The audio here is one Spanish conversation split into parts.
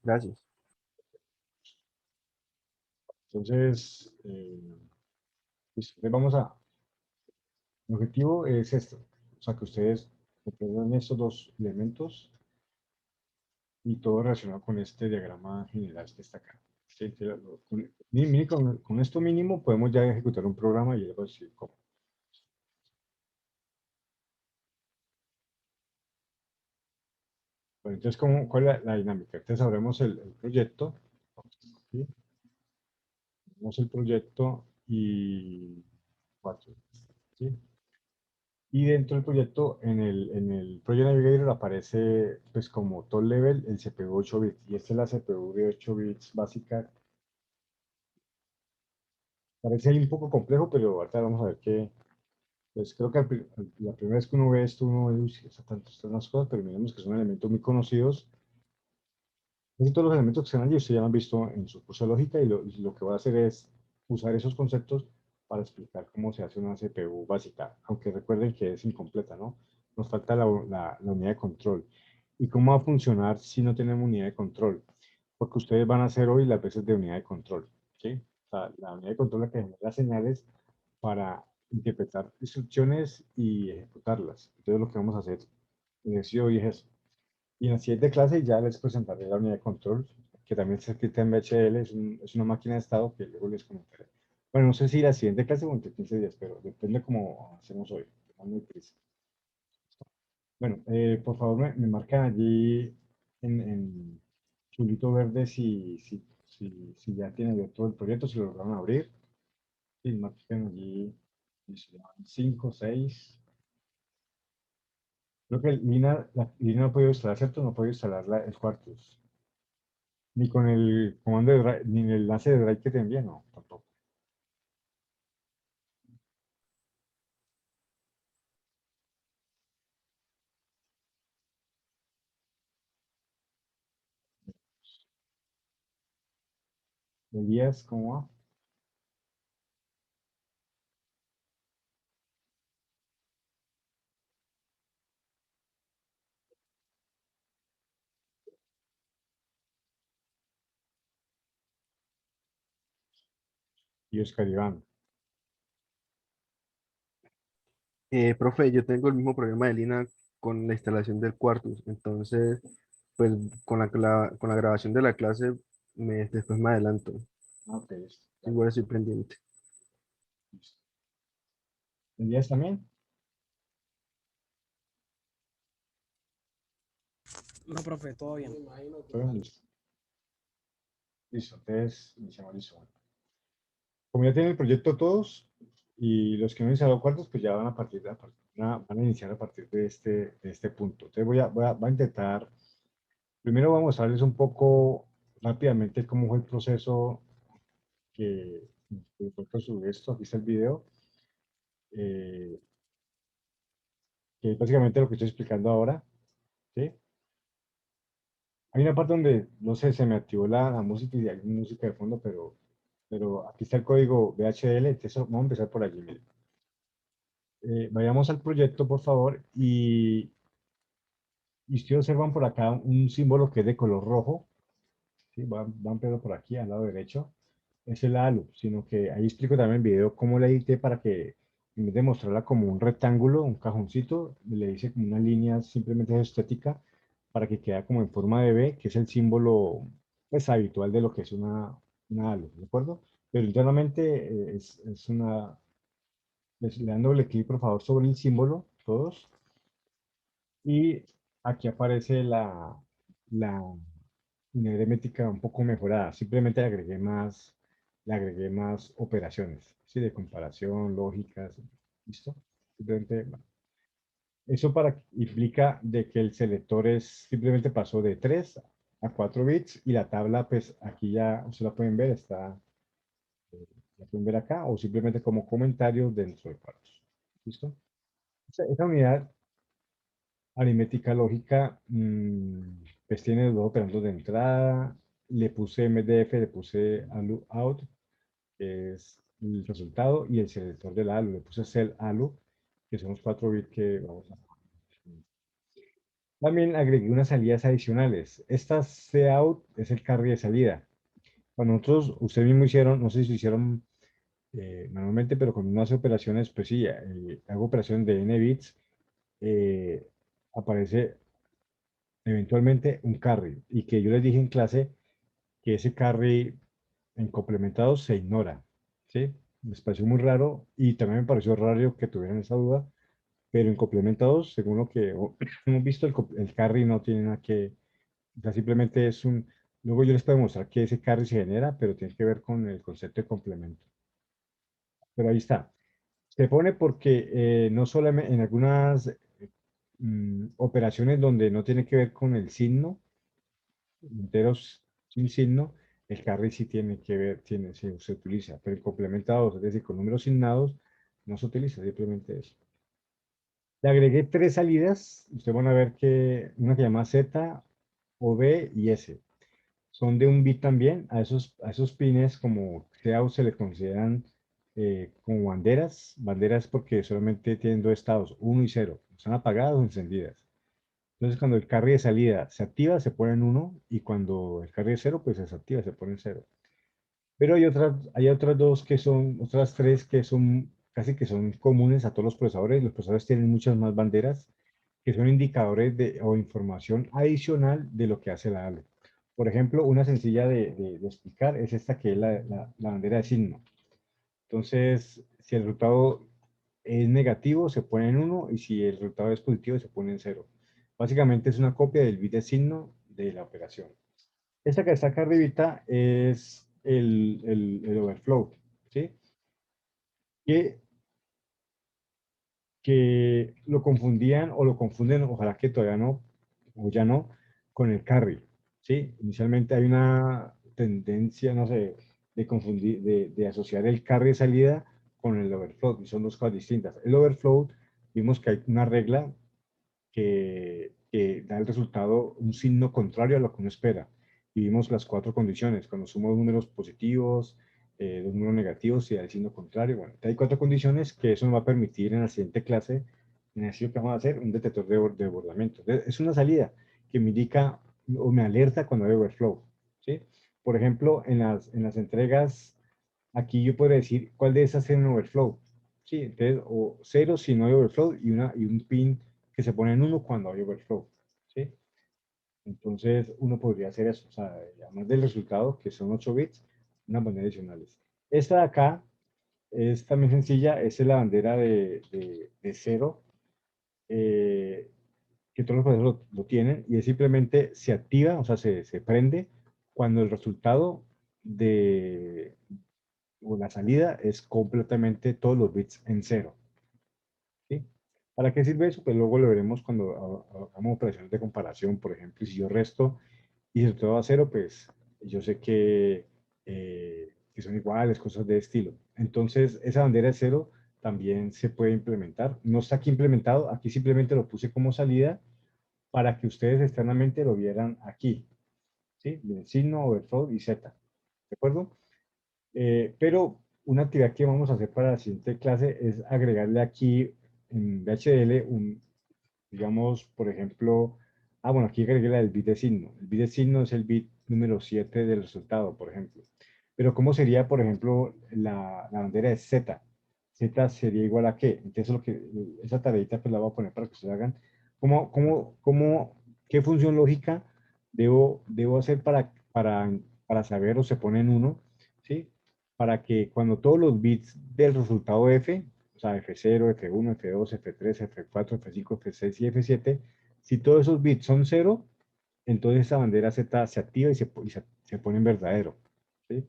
Gracias. Entonces, listo. Entonces vamos a, el objetivo es esto, o sea, que ustedes comprendan estos dos elementos y todo relacionado con este diagrama general que está acá. Sí, con esto mínimo podemos ya ejecutar un programa y les voy a decir cómo. Bueno, entonces, ¿cuál es la dinámica? Entonces, abremos el proyecto, ¿sí? Abrimos el proyecto y cuatro, ¿sí? Y dentro del proyecto, en el Project Navigator aparece pues como top level el CPU 8 bits. Y esta es la CPU de 8 bits básica. Parece ahí un poco complejo, pero ahorita vamos a ver que, pues creo que la primera vez que uno ve esto, uno ve, uy, sí, está tanto, están las cosas, pero miremos que son elementos muy conocidos. Casi todos los elementos que están allí ustedes ya lo han visto en su curso de lógica y lo que voy a hacer es usar esos conceptos para explicar cómo se hace una CPU básica, aunque recuerden que es incompleta, ¿no? Nos falta la unidad de control. ¿Y cómo va a funcionar si no tenemos unidad de control? Porque ustedes van a hacer hoy las veces de unidad de control, ¿sí? O sea, la unidad de control es la que genera las señales para interpretar instrucciones y ejecutarlas. Entonces lo que vamos a hacer en el hoy es eso. Y en la siguiente clase ya les presentaré la unidad de control, que también está escrita en BHL, es una máquina de estado que luego les comentaré. Bueno, no sé si la siguiente clase o entre 15 días, pero depende cómo hacemos hoy. Está muy prisa. Bueno, por favor me marcan allí en chulito verde si ya tienen abierto todo el proyecto, si lo lograron abrir. Sí, marquen allí 5, 6. Creo que Lina no ha podido instalar, ¿cierto? No ha podido instalar el Quartus. Ni con el comando de drive, ni el enlace de drive que te envíe, no, tampoco. Elías, ¿cómo va? Y Oscar Iván. Profe, yo tengo el mismo problema de Lina con la instalación del Quartus, entonces, pues con la grabación de la clase, después me adelanto. Ah, ok, listo. Dale, Igual estoy pendiente. listo. ¿Elías también? No, profe, todo bien. Bueno, listo. Listo, entonces iniciamos listo. Bueno, como ya tienen el proyecto todos, y los que no iniciaron cuartos, pues ya van van a iniciar a partir de este punto. Entonces voy a intentar, primero vamos a mostrarles un poco rápidamente cómo fue el proceso que fue construir esto. Aquí está el video. eh, que es básicamente lo que estoy explicando ahora, ¿sí? Hay una parte donde, no sé, se me activó la música y hay música de fondo, pero aquí está el código VHDL, entonces vamos a empezar por allí. Mire. Vayamos al proyecto, por favor, y ustedes observan por acá un símbolo que es de color rojo, ¿sí? Van pero por aquí, al lado derecho, es el ALU, sino que ahí explico también en el video cómo la edité para que, en vez de mostrarla como un rectángulo, un cajoncito, le hice como una línea simplemente estética para que quede como en forma de V, que es el símbolo pues, habitual de lo que es una ALU, ¿de acuerdo? Pero internamente es una, le dan doble clic por favor sobre el símbolo, todos, y aquí aparece la unidad aritmética un poco mejorada. Simplemente le agregué más operaciones, ¿sí? De comparación, lógicas, ¿listo? Simplemente, bueno, eso implica de que el selector simplemente pasó de 3 a 4 bits y la tabla, pues aquí ya ustedes la pueden ver, la pueden ver acá, o simplemente como comentarios dentro de cuadros. ¿Listo? Esa unidad aritmética lógica, pues tiene los dos operandos de entrada. Le puse MDF, le puse ALU out, que es el resultado, y el selector del ALU. Le puse cell ALU, que son los 4 bits que vamos a. También agregué unas salidas adicionales. Esta out es el carry de salida. Cuando nosotros, ustedes mismos hicieron, no sé si lo hicieron manualmente, pero con unas operaciones, pues sí, hago operaciones de n bits, eh, aparece eventualmente un carry. Y que yo les dije en clase que ese carry en complementados se ignora. ¿Sí? Les pareció muy raro y también me pareció raro que tuvieran esa duda, pero en complementados, según lo que hemos visto, el carry no tiene nada que, o sea, simplemente es un, luego yo les puedo mostrar que ese carry se genera, pero tiene que ver con el concepto de complemento. Pero ahí está. Se pone porque no solamente en algunas operaciones donde no tiene que ver con el signo, enteros sin signo, el carry sí tiene que ver, se utiliza, pero en complementados, es decir, con números signados, no se utiliza, simplemente eso. Le agregué tres salidas, ustedes van a ver que una que se llama Z, O, B y S. Son de un bit también. A esos pines, como CAO, se le consideran como banderas. Banderas porque solamente tienen dos estados, uno y cero. Están apagadas o encendidas. Entonces, cuando el carry de salida se activa, se pone en 1, y cuando el carry de cero, pues se desactiva, se pone en cero. Pero hay otras dos que son, otras tres que son casi que son comunes a todos los procesadores. Los procesadores tienen muchas más banderas que son indicadores o información adicional de lo que hace la ALE. Por ejemplo, una sencilla de explicar es esta que es la bandera de signo. Entonces, si el resultado es negativo, se pone en 1, y si el resultado es positivo, se pone en cero. Básicamente es una copia del bit de signo de la operación. Esta que está acá arribita es el overflow, ¿sí? Que, que lo confundían o lo confunden, ojalá que todavía no, o ya no, con el carry, ¿sí? Inicialmente hay una tendencia, no sé, de confundir, de asociar el carry de salida con el overflow, y son dos cosas distintas. El overflow, vimos que hay una regla que da el resultado un signo contrario a lo que uno espera. Y vimos las cuatro condiciones: cuando sumo números positivos, dos números negativos y da el signo contrario. Bueno, hay cuatro condiciones que eso nos va a permitir en la siguiente clase, en el ejercicio que vamos a hacer, un detector de desbordamiento. Es una salida que me indica o me alerta cuando hay overflow, ¿sí? Por ejemplo, en las entregas, aquí yo puedo decir cuál de esas es un overflow. Sí, entonces, o cero si no hay overflow, y un pin que se pone en 1 cuando hay overflow. ¿Sí? Entonces, uno podría hacer eso. O sea, además del resultado, que son 8 bits, unas banderas adicionales. Esta de acá es también sencilla. Esta es la bandera de cero, eh, que todos los procesos lo tienen, y es simplemente se activa, o sea, se prende cuando el resultado de o la salida es completamente todos los bits en cero. ¿Sí? ¿Para qué sirve eso? Pues luego lo veremos cuando hagamos operaciones de comparación. Por ejemplo, si yo resto y el resultado a cero, pues yo sé que son iguales, cosas de estilo. Entonces, esa bandera de cero también se puede implementar. No está aquí implementado, aquí simplemente lo puse como salida para que ustedes externamente lo vieran aquí. ¿Sí? Bien, signo, overflow y Z. ¿De acuerdo? Pero una actividad que vamos a hacer para la siguiente clase es agregarle aquí en VHDL digamos, por ejemplo, bueno, aquí agregué la del bit de signo. El bit de signo es el bit número 7 del resultado, por ejemplo. Pero ¿cómo sería, por ejemplo, la bandera de Z? Z sería igual a qué. Entonces, esa tareita pues la voy a poner para que ustedes hagan. ¿Qué función lógica debo hacer para saber o se pone en 1? ¿Sí? Para que cuando todos los bits del resultado F, o sea, F0, F1, F2, F3, F4, F5, F6 y F7, si todos esos bits son 0, entonces esa bandera Z se activa y se pone en verdadero. ¿Sí?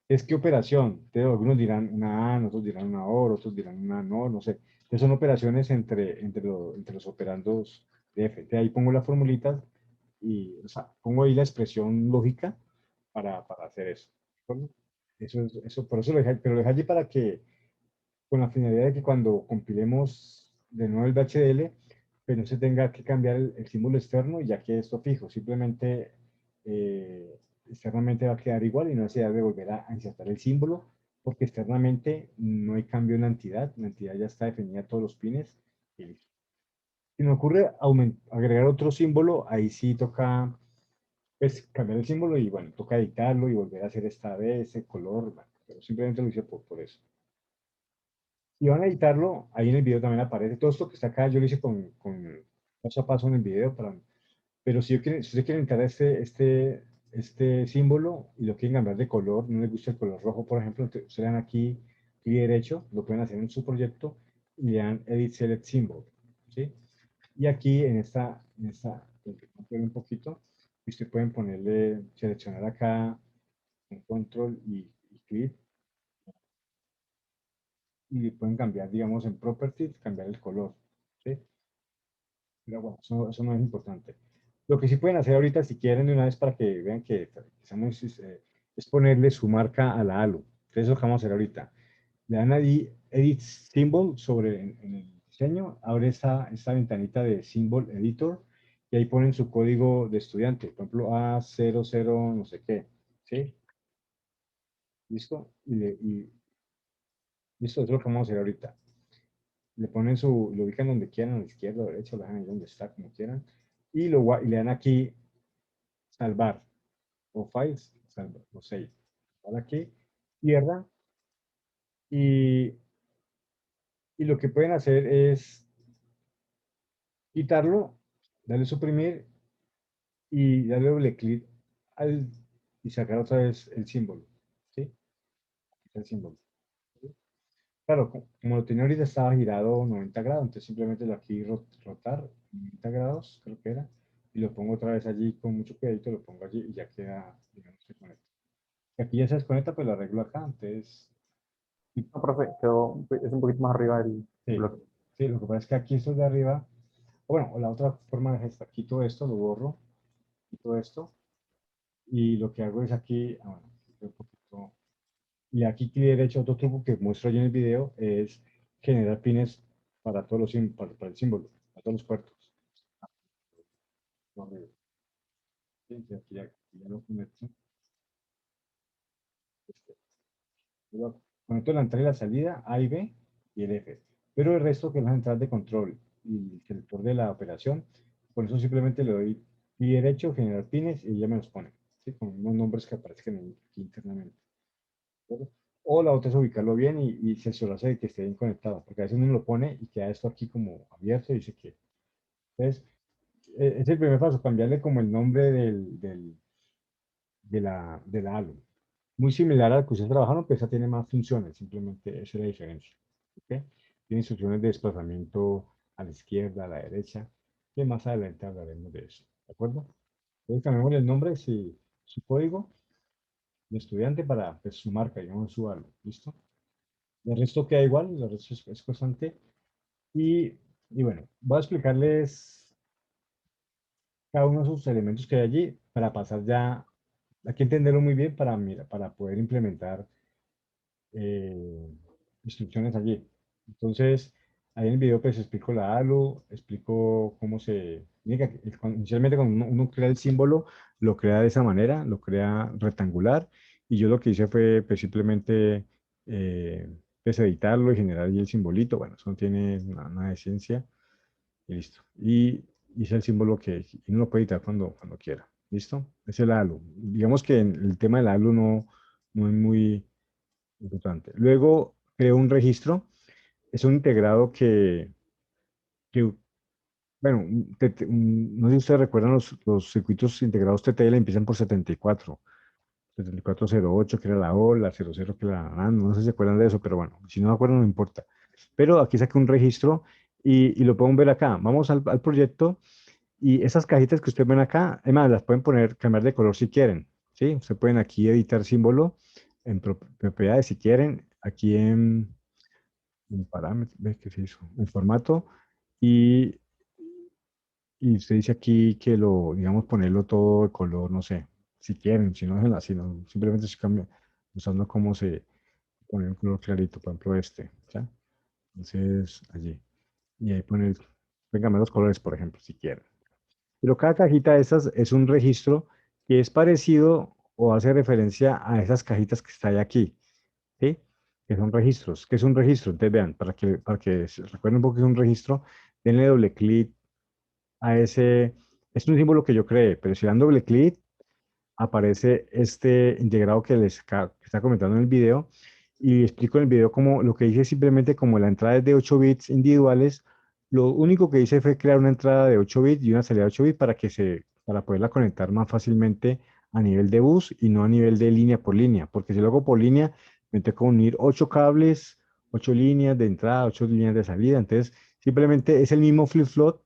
¿Es qué operación? Entonces, algunos dirán una AND, otros dirán una OR, otros dirán una NOR, no sé. Entonces son operaciones entre los operandos de F. Entonces ahí pongo las formulitas y, o sea, pongo ahí la expresión lógica para hacer eso. ¿De acuerdo? Eso, por eso pero lo dejé allí para que, con la finalidad de que cuando compilemos de nuevo el VHDL, pues no se tenga que cambiar el símbolo externo, ya que esto fijo, simplemente externamente va a quedar igual y no se debe volver a insertar el símbolo, porque externamente no hay cambio en la entidad ya está definida todos los pines y listo. Si me ocurre agregar otro símbolo, ahí sí toca pues, cambiar el símbolo y bueno, toca editarlo y volver a hacer esta vez ese color, bueno, pero simplemente lo hice por eso. Si van a editarlo, ahí en el video también aparece todo esto que está acá, yo lo hice con paso a paso en el video, pero si ustedes quieren editar este símbolo y lo quieren cambiar de color, no les gusta el color rojo, por ejemplo, ustedes le dan aquí clic derecho, lo pueden hacer en su proyecto y le dan Edit Select Symbol, ¿sí? Y aquí un poquito, y ustedes pueden ponerle, seleccionar acá en control y clic, y pueden cambiar, digamos, en properties, cambiar el color, ¿sí? Pero bueno, eso no es importante. Lo que sí pueden hacer ahorita, si quieren, de una vez para que vean que estamos, es ponerle su marca a la ALU. Entonces, eso que vamos a hacer ahorita. Le dan ahí Edit Symbol en el diseño, abre esta ventanita de Symbol Editor y ahí ponen su código de estudiante, por ejemplo, A00 no sé qué, ¿sí? ¿Listo? Listo, eso es lo que vamos a hacer ahorita. Le ponen lo ubican donde quieran, a la izquierda, a la derecha, lo dejan ahí donde está, como quieran, y le dan aquí salvar, o files, salvar, o save. Ahora aquí, cierra, y, y lo que pueden hacer es quitarlo, darle suprimir y darle doble clic al, y sacar otra vez el símbolo, ¿sí? El símbolo. Claro, como lo tenía ahorita estaba girado 90 grados, entonces simplemente lo aquí rotar 90 grados, creo que era, y lo pongo otra vez allí con mucho cuidadito, lo pongo allí y ya queda, digamos, se conecta. Y aquí ya se desconecta, pues lo arreglo acá, entonces, y- No, profe, es un poquito más arriba del sí, bloque. sí, lo que pasa es que aquí esto de arriba, o bueno, o la otra forma es esta, quito esto, lo borro, quito esto, y lo que hago es aquí, bueno, un poquito, y aquí clic derecho, otro truco que muestro allí en el video es generar pines para todos para el símbolo, para todos los puertos. Sí, aquí ya lo conecto. Este, conecto la entrada y la salida, A y B, y el F. Pero el resto, que es las entradas de control y el selector de la operación, por eso simplemente le doy clic derecho, generar pines, y ya me los pone, ¿sí? Con unos nombres que aparezcan aquí internamente. ¿De acuerdo? O la otra es ubicarlo bien y cerciorarse de que esté bien conectado, porque a veces uno lo pone y queda esto aquí como abierto y dice que. Entonces, es el primer paso, cambiarle como el nombre de la ALU. Muy similar al que ustedes trabajaron, pero esa tiene más funciones, simplemente esa es la diferencia. ¿Ok? Tiene instrucciones de desplazamiento a la izquierda, a la derecha, que más adelante hablaremos de eso. ¿De acuerdo? Entonces cambiamos el nombre, su código de estudiante para pues, su marca, digamos su ALU. ¿Listo? El resto queda igual, el resto es constante. Y bueno, voy a explicarles cada uno de esos elementos que hay allí para pasar ya, hay que entenderlo muy bien para poder implementar eh, instrucciones allí. Entonces, ahí en el video pues explico la ALU, explico cómo mira que inicialmente cuando uno crea el símbolo, lo crea de esa manera, lo crea rectangular, y yo lo que hice fue pues simplemente pues editarlo y generar allí el simbolito. Bueno, eso no tiene nada de ciencia, y listo. Y hice el símbolo y uno lo puede editar cuando quiera. ¿Listo? Es el ALU. Digamos que el tema del ALU no es muy importante. Luego creo un registro. Es un integrado que bueno, no sé si ustedes recuerdan los circuitos integrados TTL empiezan por 7408 que era la O, la 00 que era la AND, no sé si se acuerdan de eso, pero bueno, si no me acuerdo no importa. Pero aquí saqué un registro y lo pueden ver acá. Vamos al proyecto y esas cajitas que ustedes ven acá, además las pueden cambiar de color si quieren, ¿sí? Ustedes pueden aquí editar símbolo en propiedades si quieren, aquí en parámetros, ¿ves qué se hizo? En formato, y, y usted dice aquí que digamos, ponerlo todo de color, no sé, si quieren, si no, así, no, simplemente se cambia, usando cómo se pone un color clarito, por ejemplo ¿ya? Entonces, allí, y ahí pueden cambiar los colores, por ejemplo, si quieren. Pero cada cajita de estas es un registro que es parecido o hace referencia a esas cajitas que está ahí aquí, ¿sí? Que son registros. ¿Qué es un registro? Entonces vean, para que se recuerden un poco que es un registro, denle doble clic a ese, es un símbolo que yo creé, pero si le dan doble clic, aparece este integrado que está comentando en el video y explico en el video como lo que hice es simplemente como la entrada es de 8 bits individuales, lo único que hice fue crear una entrada de 8 bits y una salida de 8 bits para poderla conectar más fácilmente a nivel de bus y no a nivel de línea por línea, porque si lo hago por línea, me tengo que unir 8 cables, 8 líneas de entrada, 8 líneas de salida, entonces simplemente es el mismo flip-flop,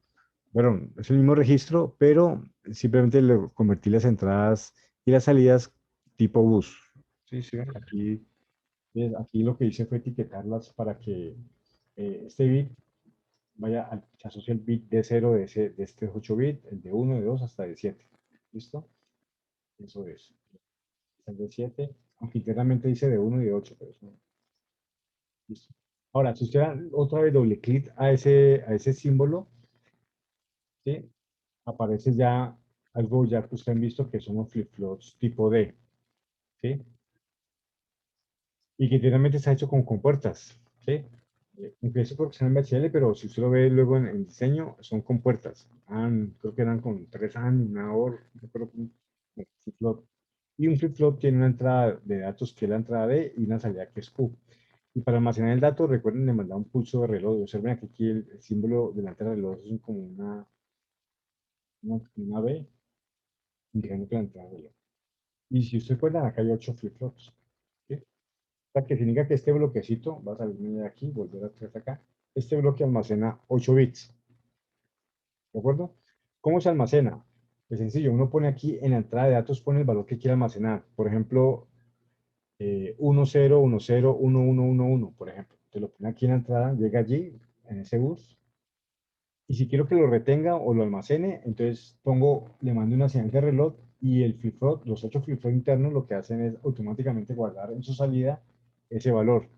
bueno, es el mismo registro, pero simplemente le convertí las entradas y las salidas tipo bus. Sí, sí, aquí, aquí lo que hice fue etiquetarlas para que este bit se asocie el bit de 0 de este 8 bit, el de uno de 2 hasta de 7. ¿Listo? Eso es. El de 7, aunque internamente dice de uno y de 8, pero eso no. Listo. Ahora, si usted da otra vez doble clic a ese símbolo, ¿sí? Aparece ya algo ya que ustedes han visto que son los flip-flops tipo D, ¿sí? Y que generalmente está hecho con compuertas, ¿sí? Aunque eso creo que son en HL, pero si usted lo ve luego en diseño, son compuertas. Creo que eran con 3 AND, una OR, no creo que flip-flop. Y un flip-flop tiene una entrada de datos que es la entrada D y una salida que es Q. Y para almacenar el dato, recuerden de mandar un pulso de reloj. Observen que aquí el símbolo de la entrada de reloj es como una B, indicando que la entrada de reloj. Y si usted recuerdan, acá hay 8 flip-flops. ¿Sí? O sea, que significa que este bloquecito, va a salir de aquí, volver a traer acá, este bloque almacena 8 bits. ¿De acuerdo? ¿Cómo se almacena? Es sencillo, uno pone aquí en la entrada de datos, pone el valor que quiere almacenar. Por ejemplo, 10101111, por ejemplo. Te lo pone aquí en la entrada, llega allí, en ese bus. Y si quiero que lo retenga o lo almacene, entonces le mando una señal de reloj y el flip-flop, los 8 flip-flop internos lo que hacen es automáticamente guardar en su salida ese valor.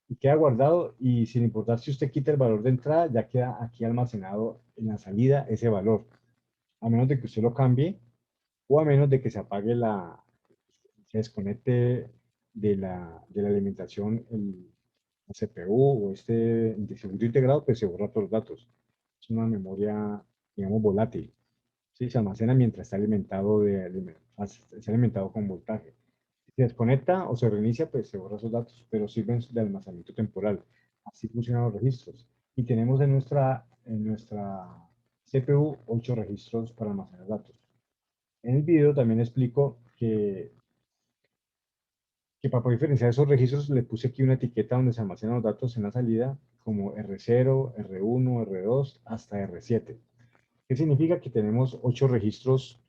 Y queda guardado y sin importar si usted quita el valor de entrada, ya queda aquí almacenado en la salida ese valor. A menos de que usted lo cambie o a menos de que se apague se desconecte de la alimentación la CPU o este circuito integrado, pues se borra todos los datos. Es una memoria, digamos, volátil. Sí, se almacena mientras está está alimentado con voltaje. Si se desconecta o se reinicia, pues se borra esos datos, pero sirven de almacenamiento temporal. Así funcionan los registros. Y tenemos en nuestra CPU 8 registros para almacenar datos. En el video también explico que para poder diferenciar esos registros le puse aquí una etiqueta donde se almacenan los datos en la salida, como R0, R1, R2 hasta R7. ¿Qué significa? Que tenemos 8 registros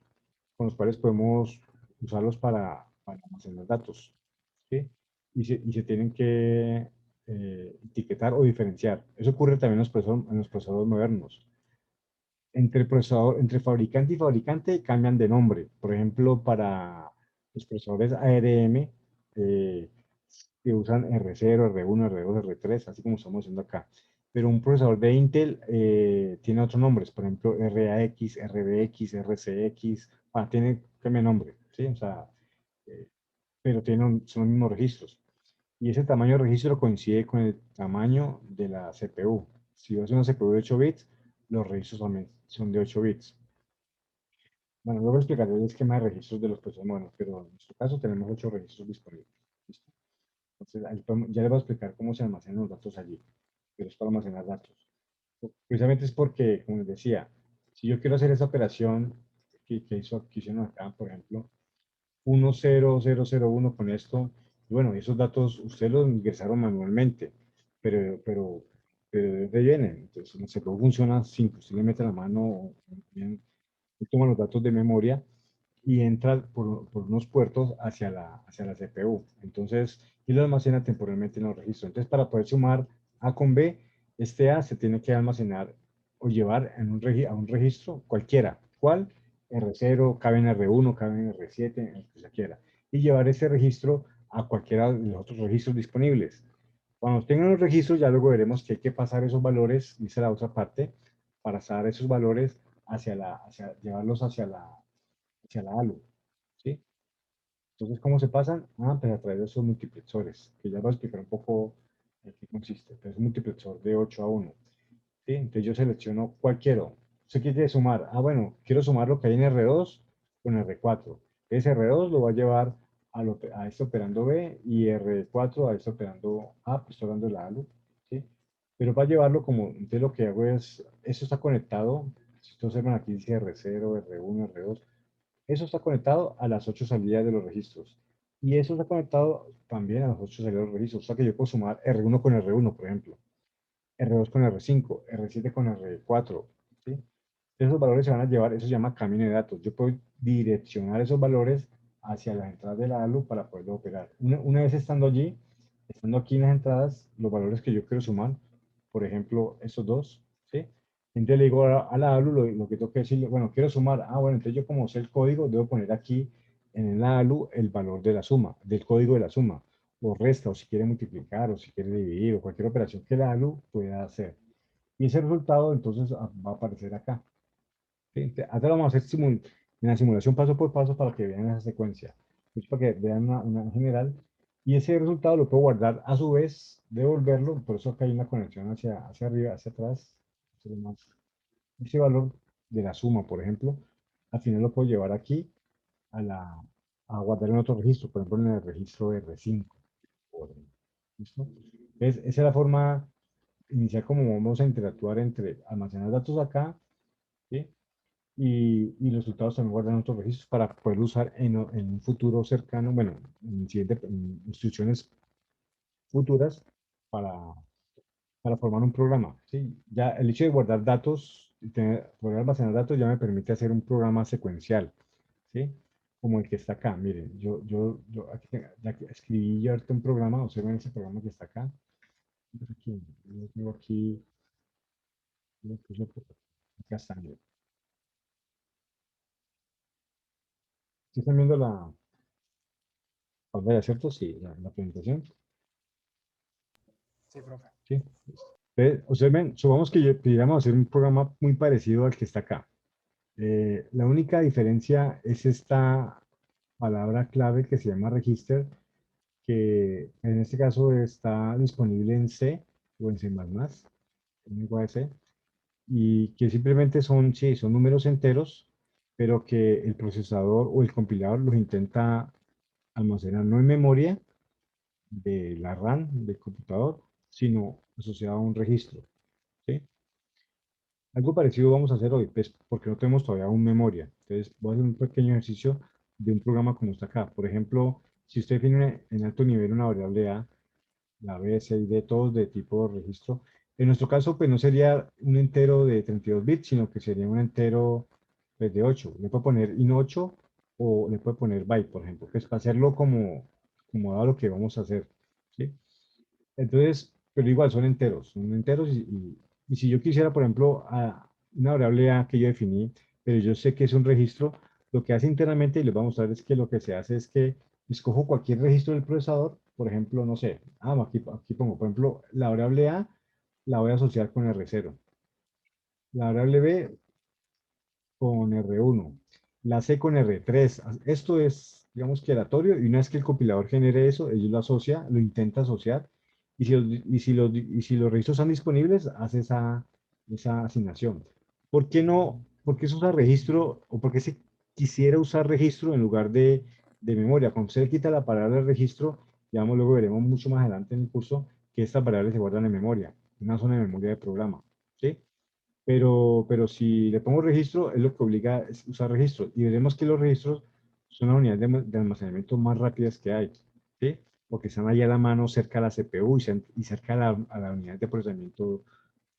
con los cuales podemos usarlos para almacenar datos. ¿Sí? Y se tienen que etiquetar o diferenciar. Eso ocurre también en los procesadores modernos. Entre fabricante y fabricante cambian de nombre. Por ejemplo, para los procesadores ARM que usan R0, R1, R2, R3, así como estamos haciendo acá. Pero un procesador de Intel tiene otros nombres, por ejemplo, RAX, RBX, RCX, tiene cambia de nombre, ¿sí? O sea, eh, pero son los mismos registros. Y ese tamaño de registro coincide con el tamaño de la CPU. Si es una CPU de 8 bits, los registros también son de 8 bits. Bueno, luego explicaré el esquema de registros de los procesadores modernos, pero en nuestro caso tenemos 8 registros disponibles. ¿Listo? Entonces, ya les voy a explicar cómo se almacenan los datos allí, pero es para almacenar datos. Precisamente es porque, como les decía, si yo quiero hacer esa operación que hicieron acá, por ejemplo, 10001 con esto, y bueno, esos datos ustedes los ingresaron manualmente, pero, pero, pero ¿de dónde vienen? Entonces, no sé cómo funciona sin que usted le meta la mano, bien, y toma los datos de memoria y entra por unos puertos hacia la CPU. Entonces, y lo almacena temporalmente en los registros. Entonces, para poder sumar A con B, este A se tiene que almacenar o llevar a un registro cualquiera. ¿Cuál? R0, cabe en R1, cabe en R7, en el que se quiera. Y llevar ese registro a cualquiera de los otros registros disponibles. Cuando tengan los registros, ya luego veremos que hay que pasar esos valores, dice la otra parte, para pasar esos valores llevarlos hacia la ALU. ¿Sí? Entonces, ¿cómo se pasan? Pues a través de esos multiplexores, que ya voy a explicar un poco en qué consiste. Es un multiplexor de 8 a 1. ¿Sí? Entonces yo selecciono cualquiera. usted quiere sumar. Ah, bueno, quiero sumar lo que hay en R2 con R4. Ese R2 lo va a llevar a este operando B y R4 a este operando A, pues estoy hablando de la ALU, ¿sí? Pero va a llevarlo como, entonces lo que hago es, eso está conectado, si ustedes observan aquí dice R0, R1, R2, eso está conectado a las 8 salidas de los registros. Y eso está conectado también a las 8 salidas de los registros. O sea que yo puedo sumar R1 con R1, por ejemplo. R2 con R5, R7 con R4, ¿sí? Esos valores se van a llevar, eso se llama camino de datos. Yo puedo direccionar esos valores hacia las entradas de la ALU para poderlo operar. Una vez estando allí, estando aquí en las entradas, los valores que yo quiero sumar, por ejemplo, esos dos, ¿sí? Entonces le digo a la ALU lo que tengo que decirle, bueno, quiero sumar, bueno, entonces yo como sé el código, debo poner aquí en la ALU el valor de la suma, del código de la suma, o resta, o si quiere multiplicar, o si quiere dividir, o cualquier operación que la ALU pueda hacer. Y ese resultado entonces va a aparecer acá. ¿Sí? Ahora vamos a hacer en la simulación paso por paso para que vean esa secuencia. Es para que vean una general. Y ese resultado lo puedo guardar a su vez, devolverlo. Por eso acá hay una conexión hacia arriba, hacia atrás. Ese valor de la suma, por ejemplo, al final lo puedo llevar aquí a guardar en otro registro, por ejemplo en el registro R5. ¿Listo? Esa es la forma inicial como vamos a interactuar entre almacenar datos acá, ¿sí? Y los resultados también guardan otros registros para poder usar en un futuro cercano, bueno, en instrucciones futuras para, para formar un programa. ¿Sí? Ya el hecho de guardar datos, poder almacenar datos ya me permite hacer un programa secuencial, ¿sí? Como el que está acá. Miren, yo aquí, ya que escribí ya ahorita un programa, observen ese programa que está acá. Aquí, yo tengo aquí, acá está, miren. ¿Sí están viendo la pantalla, cierto? Sí, la presentación. Sí, profe. ¿Sí? Entonces, observen, supongamos que pudiéramos hacer un programa muy parecido al que está acá. La única diferencia es esta palabra clave que se llama register, que en este caso está disponible en C o en C++, en lenguaje C, y que simplemente son, sí, son números enteros, pero que el procesador o el compilador los intenta almacenar no en memoria de la RAM del computador, sino asociado a un registro. ¿Sí? Algo parecido vamos a hacer hoy, pues, porque no tenemos todavía un memoria. Entonces, voy a hacer un pequeño ejercicio de un programa como está acá. Por ejemplo, si usted define en alto nivel una variable A, la B, C y D, todos de tipo registro, en nuestro caso, pues no sería un entero de 32 bits, sino que sería un entero pues, de 8. Le puede poner int8 o le puede poner byte, por ejemplo, pues para hacerlo como dado lo que vamos a hacer. ¿Sí? Entonces, pero igual son enteros y si yo quisiera, por ejemplo, una variable A que yo definí, pero yo sé que es un registro, lo que hace internamente, y les vamos a mostrar, es que lo que se hace es que escojo cualquier registro del procesador, por ejemplo, no sé, aquí pongo, por ejemplo, la variable A la voy a asociar con R0, la variable B con R1, la C con R3. Esto es, digamos que aleatorio, y una vez que el compilador genere eso, ellos lo asocia, lo intenta asociar, y si los registros están disponibles, hace esa asignación. ¿Por qué no? ¿Por qué se usa registro, o por qué se quisiera usar registro en lugar de memoria? Cuando se le quita la palabra registro, digamos, luego veremos mucho más adelante en el curso que estas variables se guardan en memoria, en una zona de memoria de programa, ¿sí? Pero si le pongo registro, es lo que obliga a usar registro. Y veremos que los registros son las unidades de almacenamiento más rápidas que hay, ¿sí? Porque están ahí a la mano cerca a la CPU y cerca a la unidad de procesamiento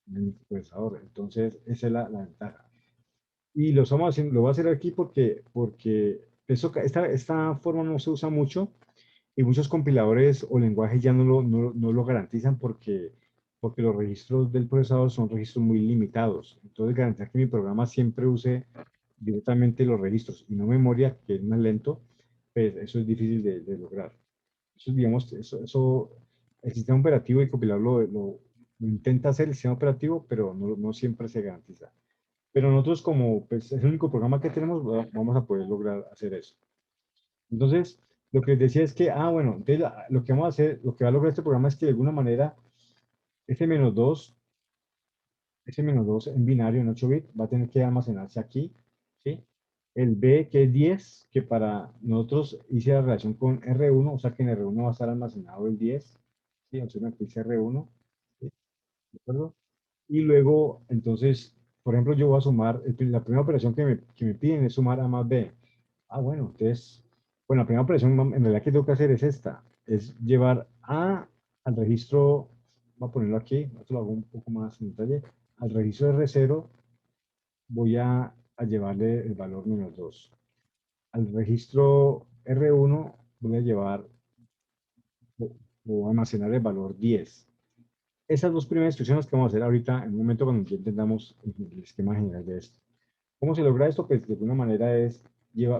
del microprocesador. Entonces, esa es la ventaja. Y lo voy a hacer aquí porque esta forma no se usa mucho y muchos compiladores o lenguajes ya no lo garantizan porque los registros del procesador son registros muy limitados. Entonces, garantizar que mi programa siempre use directamente los registros y no memoria, que es más lento, pues eso es difícil de lograr. Eso, digamos, el sistema operativo y compilador lo intenta hacer el sistema operativo, pero no siempre se garantiza. Pero nosotros, como pues, es el único programa que tenemos, vamos a poder lograr hacer eso. Entonces, lo que les decía es que, bueno, entonces, lo que vamos a hacer, lo que va a lograr este programa es que de alguna manera, este -2 ese menos 2 en binario, en 8 bits, va a tener que almacenarse aquí, ¿sí? El B, que es 10, que para nosotros hice la relación con R1, o sea que en R1 va a estar almacenado el 10, ¿sí? Entonces aquí dice R1, ¿sí? ¿De acuerdo? Y luego, entonces, por ejemplo, yo voy a sumar, la primera operación que me piden es sumar A más B. Ah, bueno, entonces, bueno, la primera operación en realidad que tengo que hacer es esta, es llevar A al registro, voy a ponerlo aquí, esto lo hago un poco más en detalle, al registro R0 voy a llevarle el valor -2. Al registro R1 voy a llevar o almacenar el valor 10. Esas dos primeras instrucciones que vamos a hacer ahorita en un momento cuando ya entendamos el esquema general de esto. ¿Cómo se logra esto? Pues de alguna manera es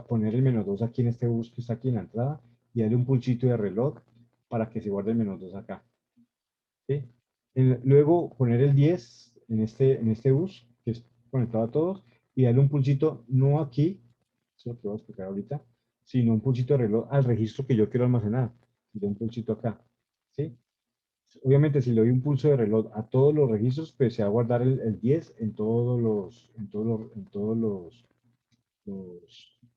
poner el -2 aquí en este bus que está aquí en la entrada y darle un pulsito de reloj para que se guarde el -2 acá. ¿Sí? Luego poner el 10 en este bus que es conectado a todos y darle un pulsito no aquí, eso es lo que voy a explicar ahorita, sino un pulsito de reloj al registro que yo quiero almacenar. Y un pulsito acá. ¿Sí? Obviamente, si le doy un pulso de reloj a todos los registros, pues se va a guardar el 10 en todos los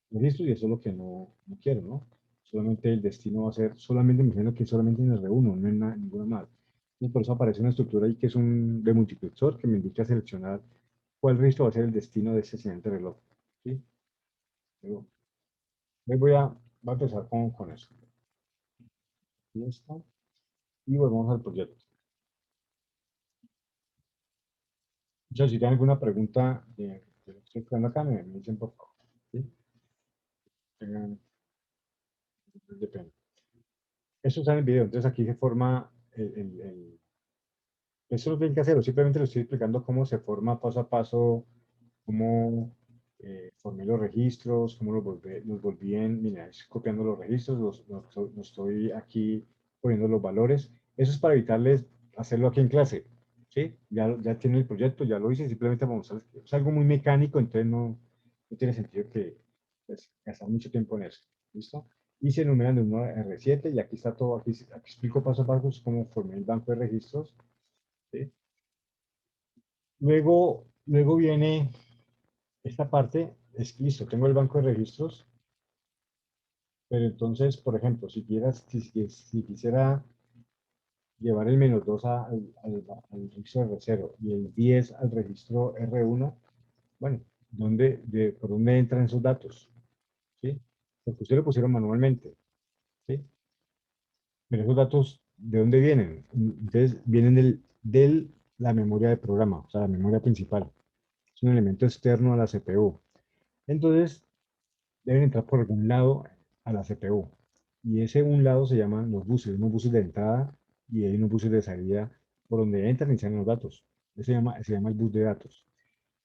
registros y eso es lo que no quiero, ¿no? Solamente el destino va a ser, solamente me imagino que solamente en R1, no en ninguna más. Y por eso aparece una estructura ahí que es un demultiplexor que me indica seleccionar cuál registro va a ser el destino de ese siguiente reloj. ¿Sí? Luego, voy a empezar con eso. Y esto. Y volvemos al proyecto. Muchachos, si tienen alguna pregunta de lo que estoy explicando acá, me dicen por favor. ¿Sí? Tengan- depende. Eso está en el video, entonces aquí se forma eso no tienen que hacerlo, simplemente les estoy explicando cómo se forma paso a paso, cómo formé los registros, cómo los volví en, mira, es copiando los registros, los estoy aquí poniendo los valores. Eso es para evitarles hacerlo aquí en clase, ¿sí? Ya tiene el proyecto, ya lo hice, simplemente vamos a hacer, es algo muy mecánico, entonces no tiene sentido que pues, gastar mucho tiempo en eso, ¿listo? Y se enumeran de 1 a R7 y aquí está todo, aquí explico paso a paso cómo formé el banco de registros, ¿sí? Luego viene esta parte, es listo, tengo el banco de registros, pero entonces, por ejemplo, si quisiera llevar el -2 al registro R0 y el 10 al registro R1, bueno, ¿por dónde entran esos datos? ¿Sí? Porque ustedes lo pusieron manualmente, ¿sí? Pero esos datos, ¿de dónde vienen? Entonces, vienen de la memoria de programa, o sea, la memoria principal. Es un elemento externo a la CPU. Entonces, deben entrar por algún lado a la CPU. Y ese un lado se llaman los buses, unos buses de entrada y hay unos buses de salida por donde entran y salen los datos. Se llama el bus de datos.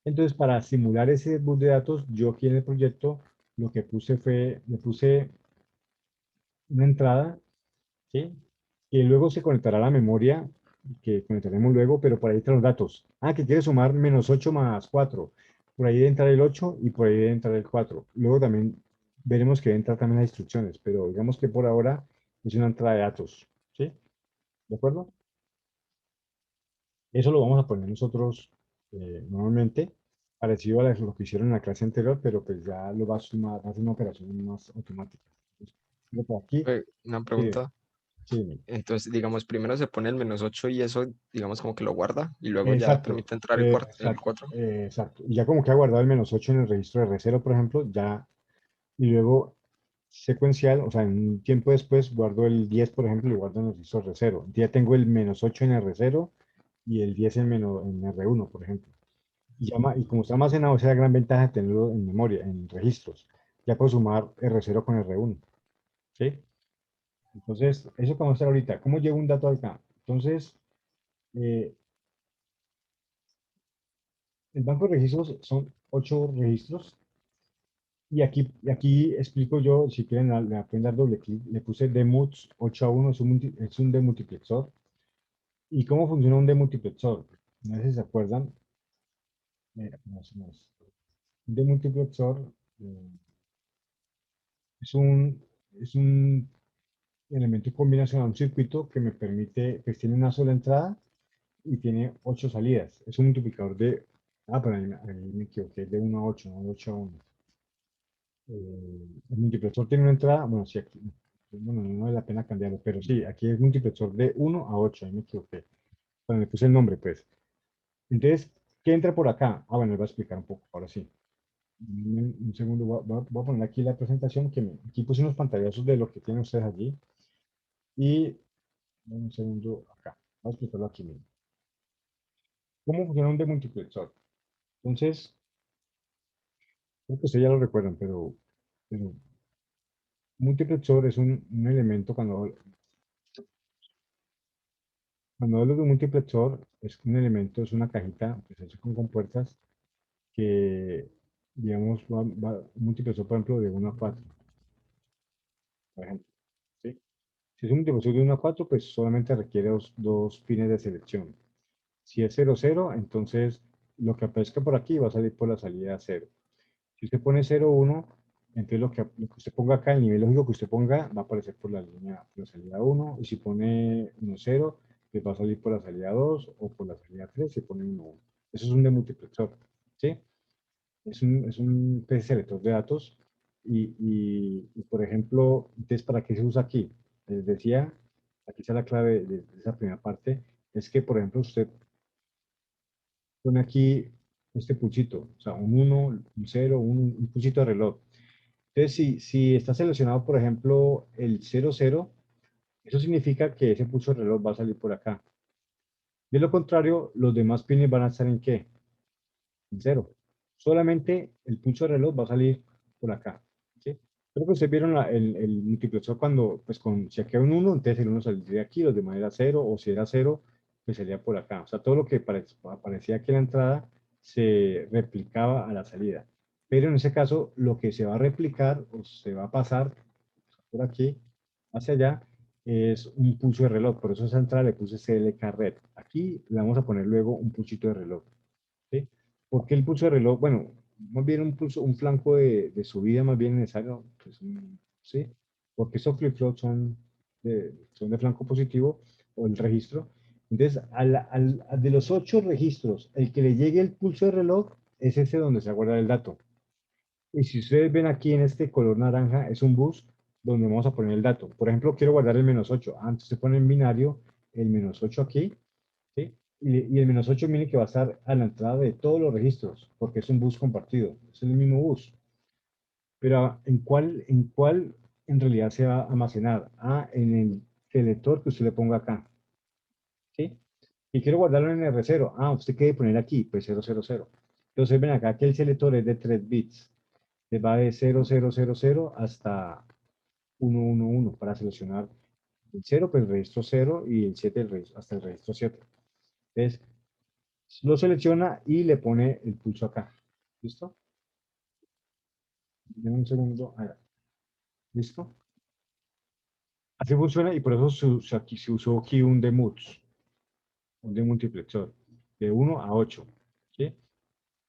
Entonces, para simular ese bus de datos, yo aquí en el proyecto lo que puse fue, le puse una entrada, ¿sí? Y luego se conectará a la memoria, que conectaremos luego, pero por ahí están los datos. Ah, que quiere sumar -8 más 4. Por ahí debe entrar el 8 y por ahí debe entrar el 4. Luego también veremos que deben entrar también las instrucciones, pero digamos que por ahora es una entrada de datos. ¿Sí? ¿De acuerdo? Eso lo vamos a poner nosotros normalmente, parecido a lo que hicieron en la clase anterior, pero pues ya lo va a sumar, va a ser una operación más automática. Entonces, por aquí, Una sí, pregunta. sí, Entonces, digamos, primero se pone el -8 y eso, digamos, como que lo guarda y luego ya exacto, permite entrar el exacto, 4. exacto. Y ya como que ha guardado el -8 en el registro de R0, por ejemplo, ya, y luego secuencial, o sea, en un tiempo después guardo el 10, por ejemplo, y lo guardo en el registro R0. Ya tengo el -8 en R0 y el 10 en R1, por ejemplo. Y como está almacenado, esa es la gran ventaja de tenerlo en memoria, en registros. Ya puedo sumar R0 con R1, ¿sí? Entonces, eso que vamos a hacer ahorita, ¿cómo llevo un dato acá? Entonces, eh, el banco de registros son 8 registros. Y aquí explico yo, si quieren, le pueden dar doble clic. Le puse demux 8 a 1, es un demultiplexor. ¿Y cómo funciona un demultiplexor? No sé si se acuerdan. Un demultiplexor es un elemento combinacional, un circuito que me permite, pues tiene una sola entrada y tiene 8 salidas. Es un multiplicador de, pero ahí me equivoqué, de 1 a 8, no de 8 a 1. El multiplexor tiene una entrada, bueno, sí, aquí, bueno, no vale la pena cambiarlo, pero sí, aquí es multiplexor de 1 a 8, ahí me equivoqué. Bueno, le puse el nombre, pues. Entonces, ¿qué entra por acá? Bueno, les voy a explicar un poco, ahora sí. Un segundo, voy a poner aquí la presentación, aquí puse unos pantallazos de lo que tienen ustedes allí. Y un segundo acá. Vamos a explicarlo aquí mismo. ¿Cómo funciona un demultiplexor? Entonces, creo que ustedes ya lo recuerdan, pero multiplexor es un elemento, cuando hablo de un multiplexor, es un elemento, es una cajita que se hace con compuertas que, digamos, un multiplexor, por ejemplo, de 1 a 4, por ejemplo. ¿Sí? Si es un multiplexor de 1 a 4, pues solamente requiere dos pines de selección. Si es 0, 0, entonces lo que aparezca por aquí va a salir por la salida 0. Si usted pone 0, 1, entonces lo que usted ponga acá, el nivel lógico que usted ponga, va a aparecer por la línea, por la salida 1. Y si pone 1, 0, pues va a salir por la salida 2 o por la salida 3 si pone 1, 1. Eso es un demultiplexor, ¿sí? Es un PC selector de datos. Por ejemplo, entonces, ¿para qué se usa aquí? Les decía, aquí está la clave de esa primera parte, es que, por ejemplo, usted pone aquí este pulsito, o sea, un 1, un 0, un pulsito de reloj. Entonces, si está seleccionado, por ejemplo, el 0, 0, eso significa que ese pulso de reloj va a salir por acá. De lo contrario, los demás pines van a estar en ¿qué? En 0. Solamente el pulso de reloj va a salir por acá. ¿Sí? Creo que ustedes vieron el multiplexor cuando, pues, si aquí hay un 1, entonces el 1 saldría aquí, los demás era 0, o si era 0, pues salía por acá. O sea, todo lo que aparecía aquí en la entrada se replicaba a la salida. Pero en ese caso, lo que se va a replicar o se va a pasar por aquí hacia allá es un pulso de reloj. Por eso a esa entrada le puse CLK Red. Aquí le vamos a poner luego un pulsito de reloj. ¿Sí? ¿Por qué el pulso de reloj? Bueno, más bien un flanco de subida más bien necesario, pues, ¿sí? Porque esos flip-flops son de flanco positivo o el registro. Entonces, de los 8 registros, el que le llegue el pulso de reloj es ese donde se guarda el dato. Y si ustedes ven aquí en este color naranja, es un bus donde vamos a poner el dato. Por ejemplo, quiero guardar el -8. Antes se pone en binario el -8 aquí, ¿sí? Y el -8 mire que va a estar a la entrada de todos los registros, porque es un bus compartido, es el mismo bus. Pero ¿en cuál en realidad se va a almacenar? En el selector que usted le ponga acá, ¿sí? Y quiero guardarlo en R0. Usted quiere poner aquí, pues 000. Entonces ven acá que el selector es de 3 bits. Le va de 0000 hasta 111 para seleccionar el 0, pues el registro 0 y el 7 hasta el registro 7. Entonces, lo selecciona y le pone el pulso acá. ¿Listo? Denme un segundo. ¿Listo? Así funciona y por eso aquí se usó aquí un demuts, un demultiplexor, de 1 a 8. ¿Sí?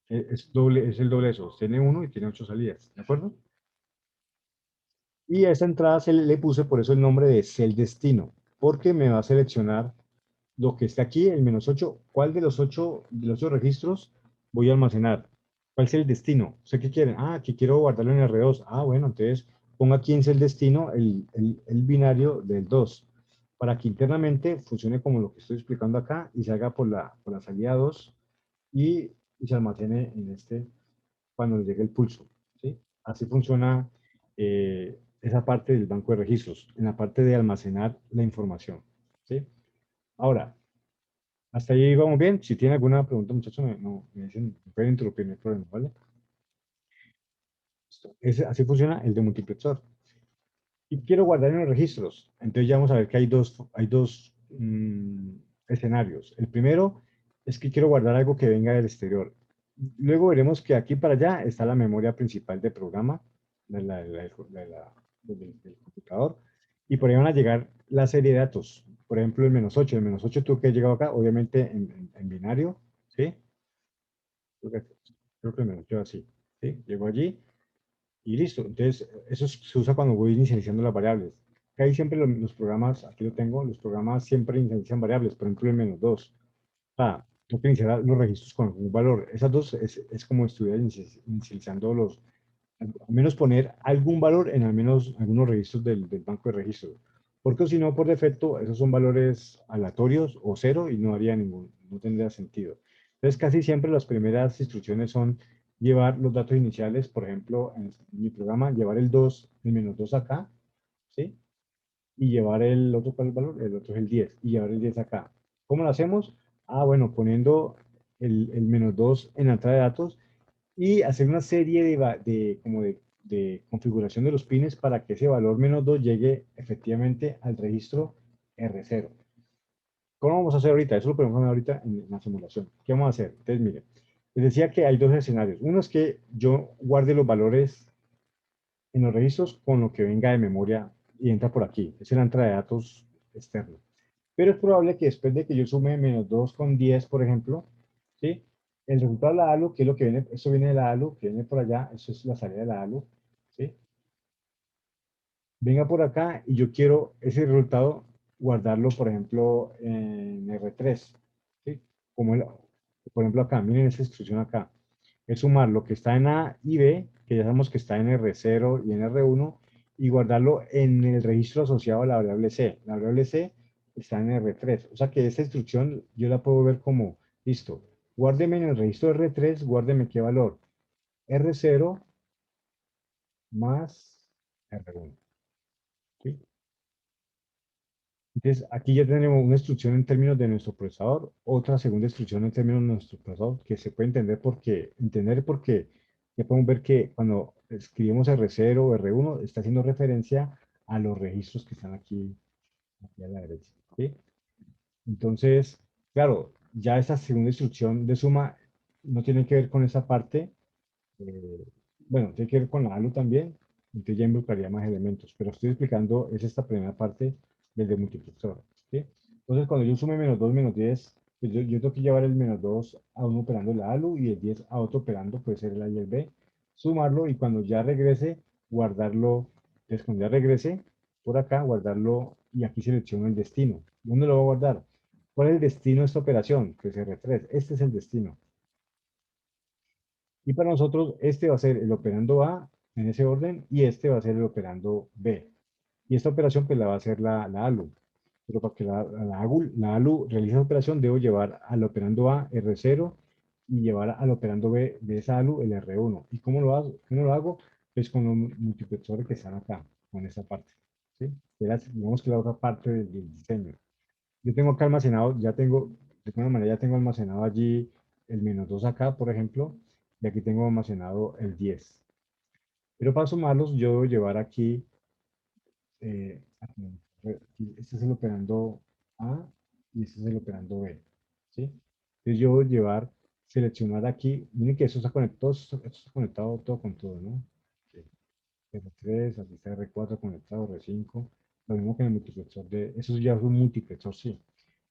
Es el doble eso. Tiene 1 y tiene 8 salidas. ¿De acuerdo? Y a esta entrada le puse por eso el nombre de cel destino, porque me va a seleccionar lo que está aquí, el -8, ¿cuál de los 8 registros voy a almacenar? ¿Cuál es el destino? ¿Usted qué quiere? Que quiero guardarlo en R2. Bueno, entonces ponga aquí en el destino el binario del 2, para que internamente funcione como lo que estoy explicando acá y salga por la salida 2 y se almacene en cuando le llegue el pulso. ¿Sí? Así funciona esa parte del banco de registros, en la parte de almacenar la información. ¿Sí? Ahora, hasta ahí vamos bien. Si tienen alguna pregunta, muchachos, me dicen, me pueden interrumpir, no hay problema, ¿vale? Listo. Así funciona el de multiplexor. Y quiero guardar en los registros. Entonces ya vamos a ver que hay dos escenarios. El primero es que quiero guardar algo que venga del exterior. Luego veremos que aquí para allá está la memoria principal del programa, del computador. Y por ahí van a llegar la serie de datos. Por ejemplo, el -8. El -8 tuvo que haber llegado acá, obviamente en binario, ¿sí? Creo que el -8 así, ¿sí? Llegó allí y listo. Entonces, eso se usa cuando voy inicializando las variables. Que ahí siempre los programas, aquí lo tengo, los programas siempre inicializan variables, por ejemplo, el -2. Tengo que iniciar los registros con un valor. Esas dos es como estuviera inicializando al menos poner algún valor en al menos algunos registros del banco de registros. Porque si no, por defecto, esos son valores aleatorios o cero y no haría no tendría sentido. Entonces, casi siempre las primeras instrucciones son llevar los datos iniciales, por ejemplo, en mi programa, llevar el 2, el menos 2 acá, ¿sí? Y llevar el otro, ¿cuál es el valor? El otro es el 10, y llevar el 10 acá. ¿Cómo lo hacemos? Ah, bueno, poniendo el menos 2 en la entrada de datos y hacer una serie de configuración de los pines para que ese valor menos 2 llegue efectivamente al registro R0. ¿Cómo vamos a hacer ahorita? Eso lo podemos hacer ahorita en la simulación. ¿Qué vamos a hacer? Entonces, miren, les decía que hay dos escenarios. Uno es que yo guarde los valores en los registros con lo que venga de memoria y entra por aquí. Esa es la entrada de datos externa. Pero es probable que después de que yo sume menos 2 con 10, por ejemplo, ¿sí? El resultado de la ALU, que es lo que viene, esto viene de la ALU, que viene por allá, eso es la salida de la ALU, ¿sí? Venga por acá y yo quiero ese resultado guardarlo, por ejemplo, en R3, ¿sí? Como por ejemplo acá, miren esa instrucción acá. Es sumar lo que está en A y B, que ya sabemos que está en R0 y en R1, y guardarlo en el registro asociado a la variable C. La variable C está en R3. O sea que esta instrucción yo la puedo ver como, listo, guárdeme en el registro R3, guárdeme qué valor. R0 más R1. ¿Sí? Entonces, aquí ya tenemos una instrucción en términos de nuestro procesador, otra segunda instrucción en términos de nuestro procesador, que se puede entender porque ya podemos ver que cuando escribimos R0 o R1, está haciendo referencia a los registros que están aquí a la derecha, ¿sí? Entonces, claro, ya esa segunda instrucción de suma no tiene que ver con esa parte, eh, bueno, tiene que ver con la ALU también, entonces ya involucraría más elementos, pero estoy explicando, es esta primera parte del de multiplexor, ¿sí? Entonces, cuando yo sume menos 2 menos 10, pues yo tengo que llevar el menos 2 a uno operando la ALU y el 10 a otro operando, puede ser el A y el B, sumarlo y cuando ya regrese, guardarlo, entonces cuando ya regrese, por acá, guardarlo y aquí selecciono el destino. ¿Dónde lo voy a guardar? ¿Cuál es el destino de esta operación? Pues R3, este es el destino. Y para nosotros este va a ser el operando A en ese orden y este va a ser el operando B. Y esta operación pues la va a hacer la ALU. Pero para que la ALU realice esa operación debo llevar al operando A R0 y llevar al operando B de esa ALU el R1. ¿Y cómo lo hago? Pues con los multiplexores que están acá, con esta parte. ¿Sí? Digamos que la otra parte del diseño. Yo tengo acá almacenado, de alguna manera ya tengo almacenado allí el menos 2 acá, por ejemplo, y aquí tengo almacenado el 10. Pero para sumarlos, yo debo llevar aquí, este es el operando A y este es el operando B, ¿sí? Entonces yo voy a seleccionar aquí, miren que esto está conectado todo con todo, ¿no? Sí. R3, aquí está R4 conectado, R5, lo mismo que en el multiplexor eso ya es un multiplexor, sí.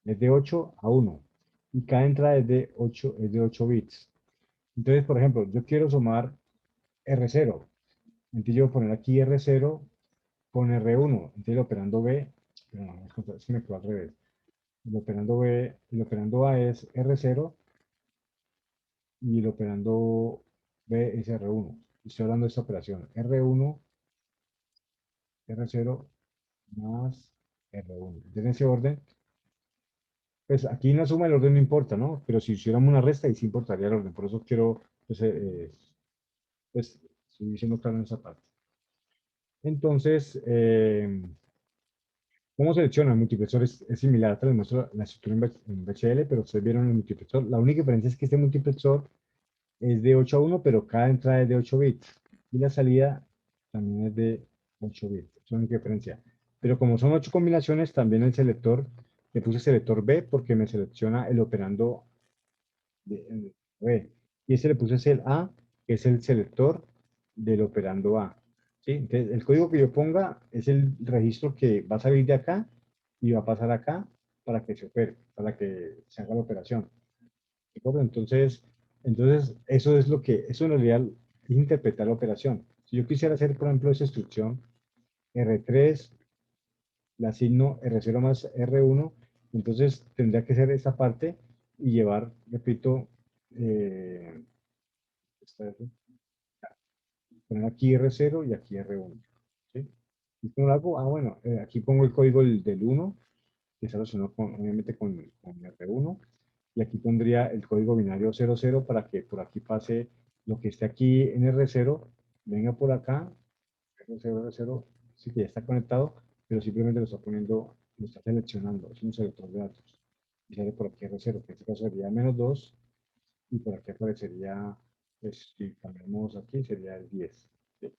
Es de 8 a 1 y cada entrada es de 8 bits. Entonces, por ejemplo, yo quiero sumar R0. Entonces yo voy a poner aquí R0 con R1. Entonces el operando B, pero no, es que me quedó al revés. El operando A es R0 y el operando B es R1. Estoy hablando de esta operación. R1, R0 más R1. Entonces en ese orden, pues aquí en la suma el orden no importa, ¿no? Pero si hiciéramos una resta, ahí sí importaría el orden. Por eso quiero, pues estoy diciendo claro en esa parte. Entonces, ¿cómo selecciona? El multiplexor es similar, te les muestro la estructura en VHL, pero ustedes vieron el multiplexor. La única diferencia es que este multiplexor es de 8 a 1, pero cada entrada es de 8 bits. Y la salida también es de 8 bits. Es la única diferencia. Pero como son 8 combinaciones, también el selector, le puse selector B porque me selecciona el operando de B. Y ese le puse es el A, que es el selector del operando A. ¿Sí? Entonces, el código que yo ponga es el registro que va a salir de acá y va a pasar acá para que se opere, para que se haga la operación. ¿De acuerdo? Entonces, eso en realidad es interpretar la operación. Si yo quisiera hacer, por ejemplo, esa instrucción R3, la asigno R0 más R1, entonces tendría que ser esta parte y llevar, repito, poner aquí R0 y aquí R1. ¿Sí? ¿Y cómo lo hago? Ah, bueno, aquí pongo el código del 1, que está relacionado obviamente con R1, y aquí pondría el código binario 00 para que por aquí pase lo que esté aquí en R0, venga por acá, R0, R0, sí que ya está conectado, pero simplemente lo está poniendo, lo está seleccionando, es un selector de datos. Y sale por aquí R0, que en este caso sería -2, y por aquí aparecería, pues si cambiamos aquí, sería el 10. ¿Sí?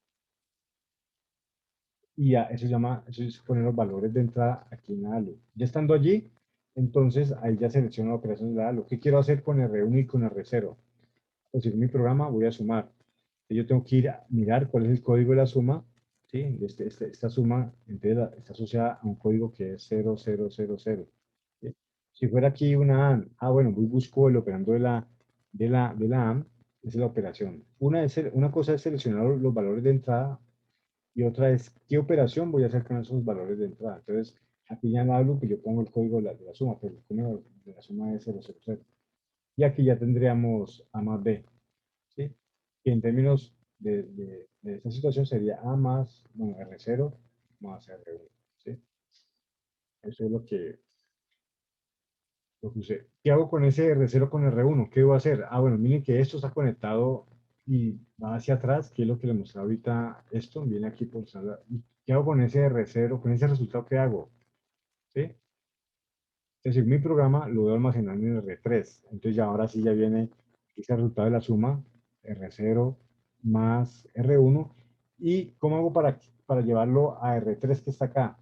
Y ya, eso se llama, eso es poner los valores de entrada aquí en la ALU. Ya estando allí, entonces ahí ya selecciono la operación de la ALU. ¿Qué quiero hacer con R1 y con R0? Pues en mi programa voy a sumar. Yo tengo que ir a mirar cuál es el código de la suma. ¿Sí? Esta suma está asociada a un código que es 0000. ¿Sí? Si fuera aquí una AND, bueno, voy busco el operando de la AND, esa es la operación. Una cosa es seleccionar los valores de entrada y otra es qué operación voy a hacer con esos valores de entrada. Entonces, aquí ya no hablo que yo pongo el código de la suma, pero el código de la suma es 000. Y aquí ya tendríamos A más B, ¿sí? Que en términos de esta situación sería A más, bueno, R0 más R1, ¿sí? Eso es lo que usé. ¿Qué hago con ese R0 con R1? ¿Qué debo hacer? Bueno, miren que esto está conectado y va hacia atrás, que es lo que le mostré ahorita esto, viene aquí por sala. ¿Y qué hago con ese R0? Con ese resultado, ¿qué hago? ¿Sí? Es decir, mi programa lo debo almacenar en R3. Entonces ya ahora sí ya viene ese resultado de la suma, R0 más R1. ¿Y cómo hago para llevarlo a R3 que está acá?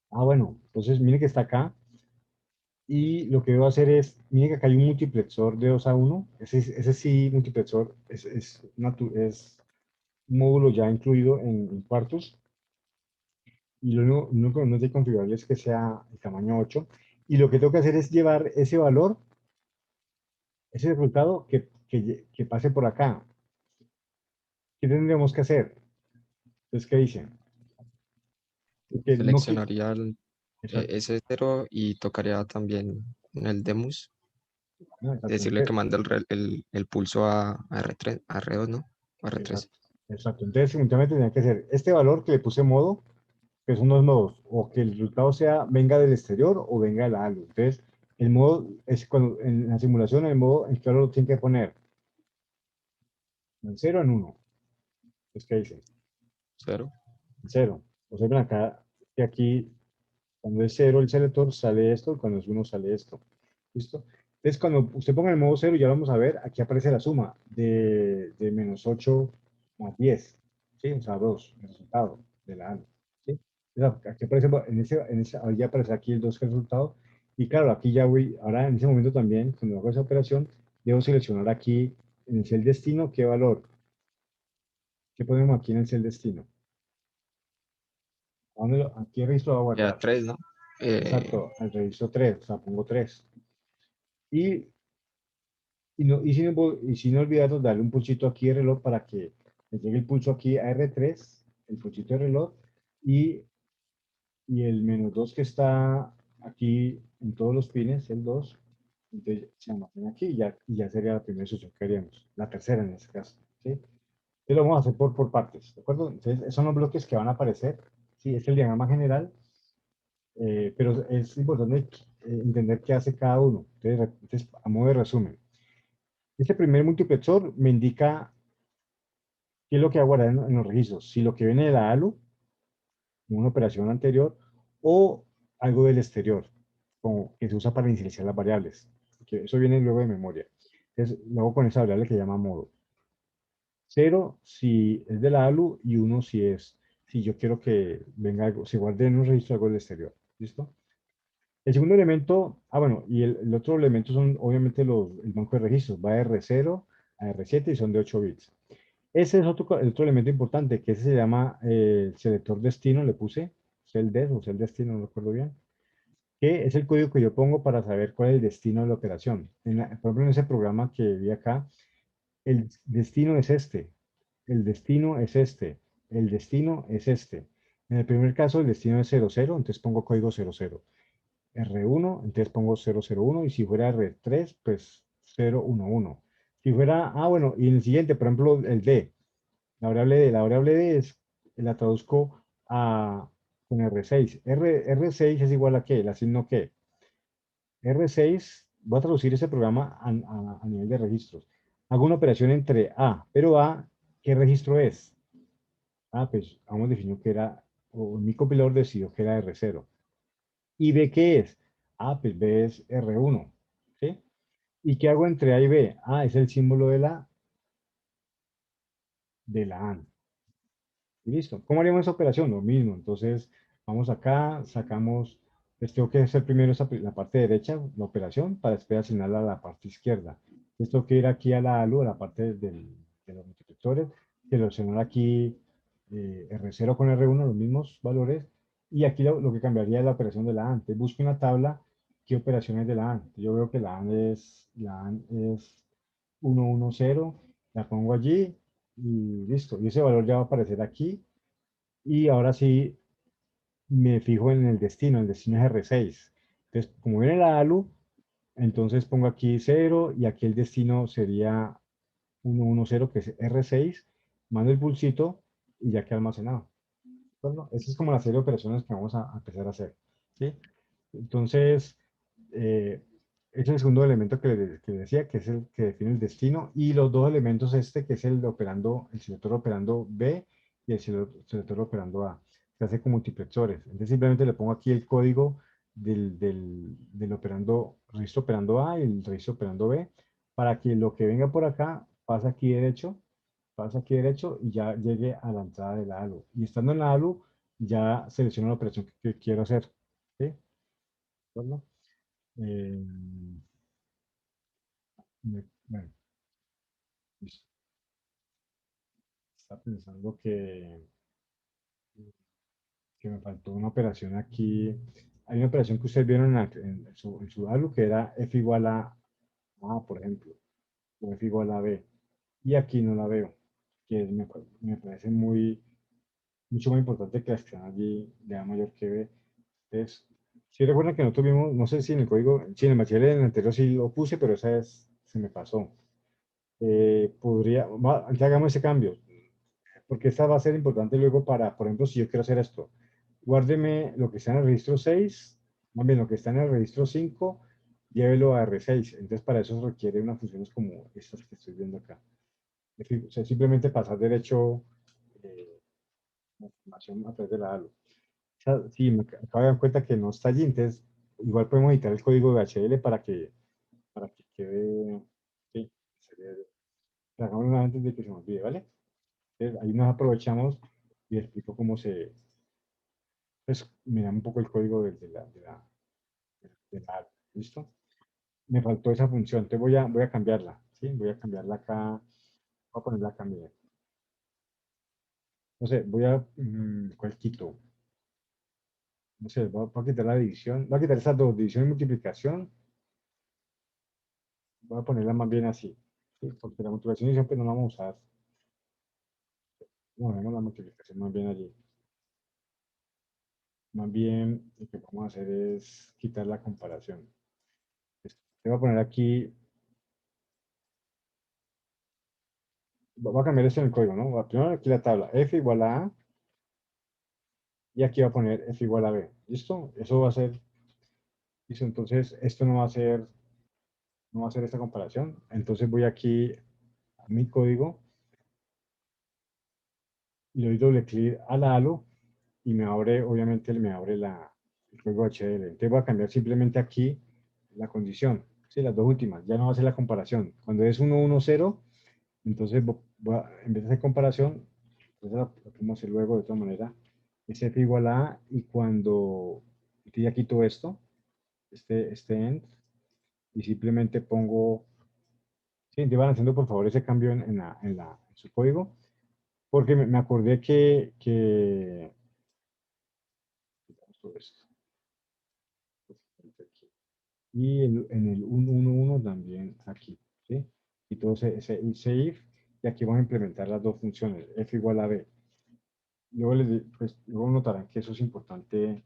Bueno, entonces mire que está acá. Y lo que debo hacer es, mire que acá hay un multiplexor de 2 a 1. Ese sí, multiplexor es un módulo ya incluido en Quartus. Y lo único que no es de configurable es que sea el tamaño 8. Y lo que tengo que hacer es llevar ese valor, ese resultado que pase por acá. ¿Qué tendríamos que hacer? Entonces, ¿qué dicen? Que no que, Seleccionaría exacto, ese cero y tocaría también en el demus, ¿no? Exacto. decirle que mande el pulso a R3, a R2, ¿no? A R3. Exacto, exacto. Entonces, simultáneamente tenía que hacer este valor que le puse modo, que son dos modos, o que el resultado venga del exterior o venga de la ALU. Entonces, el modo es cuando en la simulación, el modo en que ahora lo tiene que poner en 0 en 1. Es que dice, Cero. en 0. Observen acá que aquí, cuando es 0 el selector, sale esto, y cuando es 1 sale esto. ¿Listo? Entonces, cuando usted ponga el modo 0, ya lo vamos a ver, aquí aparece la suma de -8 más 10. ¿Sí? O sea, 2, el resultado de la ALU. ¿Sí? Entonces, aquí aparece, ahí ya aparece aquí el 2 que es el resultado. Y claro, aquí ya voy, ahora en ese momento también, cuando hago esa operación, debo seleccionar aquí en el cel destino qué valor. ¿Qué ponemos aquí en el cel destino? Aquí el registro va a Queda guardar. 3, ¿no? Eh, Exacto, al registro 3, o sea, pongo 3. Y y sin olvidarnos darle un pulsito aquí de reloj para que le llegue el pulso aquí a R3, el pulsito de reloj, y, y el -2 que está aquí en todos los pines, el 2, entonces se almacena aquí y ya sería la primera instrucción que haríamos, la tercera en este caso, ¿sí? Entonces lo vamos a hacer por partes, ¿de acuerdo? Entonces esos son los bloques que van a aparecer, ¿sí? Es el diagrama general, pero es importante entender qué hace cada uno. Entonces, a modo de resumen, este primer multiplexor me indica qué es lo que va a guardar en los registros. Si lo que viene de la ALU, una operación anterior, o algo del exterior, como que se usa para inicializar las variables. Que eso viene luego de memoria. Entonces, luego con esa variable que llama modo. 0 si es de la ALU y 1 si yo quiero que venga algo, se guarde en un registro algo del exterior. ¿Listo? El segundo elemento, bueno, y el otro elemento son obviamente el banco de registros, va de R0 a R7 y son de 8 bits. Ese es el otro elemento importante, que ese se llama selector destino, le puse, celdes o destino, no recuerdo bien, que es el código que yo pongo para saber cuál es el destino de la operación. Por ejemplo, en ese programa que vi acá, el destino es este, el destino es este, el destino es este. En el primer caso, el destino es 00, entonces pongo código 00. R1, entonces pongo 001 y si fuera R3, pues 011. Si fuera, bueno, y en el siguiente, por ejemplo, el D, la variable D la traduzco con R6. R6 es igual a qué, le asigno qué. R6, voy a traducir ese programa a nivel de registros. Hago una operación entre A, pero A, ¿qué registro es? Pues hemos definido que era, o mi compilador decidió que era R0. ¿Y B qué es? Pues B es R1. ¿Sí? ¿Y qué hago entre A y B? Es el símbolo de la AND. Y listo. ¿Cómo haríamos esa operación? Lo mismo. Entonces, vamos acá, sacamos, les tengo que hacer primero la parte derecha, la operación, para después asignarla a la parte izquierda. Entonces, tengo que ir aquí a la ALU, a la parte de los multiplexores, seleccionar aquí R0 con R1, los mismos valores, y aquí lo que cambiaría es la operación de la AND. Entonces, busco en la tabla qué operaciones de la AND. Yo veo que la AND es 110, la pongo allí, y listo. Y ese valor ya va a aparecer aquí. Y ahora sí me fijo en el destino es R6. Entonces, como viene la ALU, entonces pongo aquí 0 y aquí el destino sería 110, que es R6. Mando el pulsito y ya queda almacenado. Bueno, esa es como la serie de operaciones que vamos a empezar a hacer. ¿Sí? Entonces, ese es el segundo elemento que le decía, que es el que define el destino, y los dos elementos que es el de operando, el selector operando B y el selector operando A. Se hace con multiplexores. Entonces simplemente le pongo aquí el código del operando, registro operando A y el registro operando B, para que lo que venga por acá pasa aquí derecho y ya llegue a la entrada de la ALU. Y estando en la ALU, ya selecciono la operación que quiero hacer. ¿Sí? ¿De acuerdo? Eh, bueno, listo. Está pensando que me faltó una operación aquí. Hay una operación que ustedes vieron en su ALU que era F igual a A, por ejemplo, o F igual a B. Y aquí no la veo, que me parece mucho más importante que la que están allí de A mayor que B. Entonces, si recuerdan que no tuvimos, no sé si en el código, si en el material en el anterior sí lo puse, pero esa vez se me pasó. Ya hagamos ese cambio, porque esta va a ser importante luego para, por ejemplo, si yo quiero hacer esto, guárdeme lo que está en el registro 6, más bien lo que está en el registro 5, llévelo a R6. Entonces, para eso se requiere unas funciones como estas que estoy viendo acá. O sea, simplemente pasar derecho la información a través de la ALU. O sea, sí, me acabo de dar cuenta que no está allí, entonces igual podemos editar el código de HL para que quede, sí, hagámoslo antes de que se me olvide, ¿vale? Entonces, ahí nos aprovechamos y explico cómo pues, miramos un poco el código de la ¿listo? Me faltó esa función, entonces voy a cambiarla, ¿sí? Voy a cambiarla acá, voy a ponerla acá, mira. No sé, ¿cuál quito? No sé, voy a quitar la división, voy a quitar esas dos, división y multiplicación, voy a ponerla más bien así, ¿sí? Porque la multiplicación siempre no la vamos a usar, no vemos la multiplicación más bien allí. Más bien, lo que vamos a hacer es quitar la comparación. Te voy a poner aquí, voy a cambiar esto en el código, ¿no? Primero aquí la tabla, f igual a A, y aquí va a poner f igual a B. ¿Listo? Eso va a ser, listo, entonces esto no va a ser esta comparación. Entonces voy aquí a mi código, y le doy doble clic a la halo, y obviamente me abre el código HDL. Entonces voy a cambiar simplemente aquí la condición, ¿sí? Las dos últimas, ya no va a hacer la comparación. Cuando es 110, entonces en vez de hacer comparación, entonces lo podemos hacer luego de otra manera, es f igual a A, y cuando ya quito esto, este end, y simplemente pongo, sí, te van haciendo por favor ese cambio en su código, porque me acordé que todo esto. Y en el 111 también aquí, ¿sí? Y todo ese if, y aquí vamos a implementar las dos funciones, f igual a b. Luego notarán que eso es importante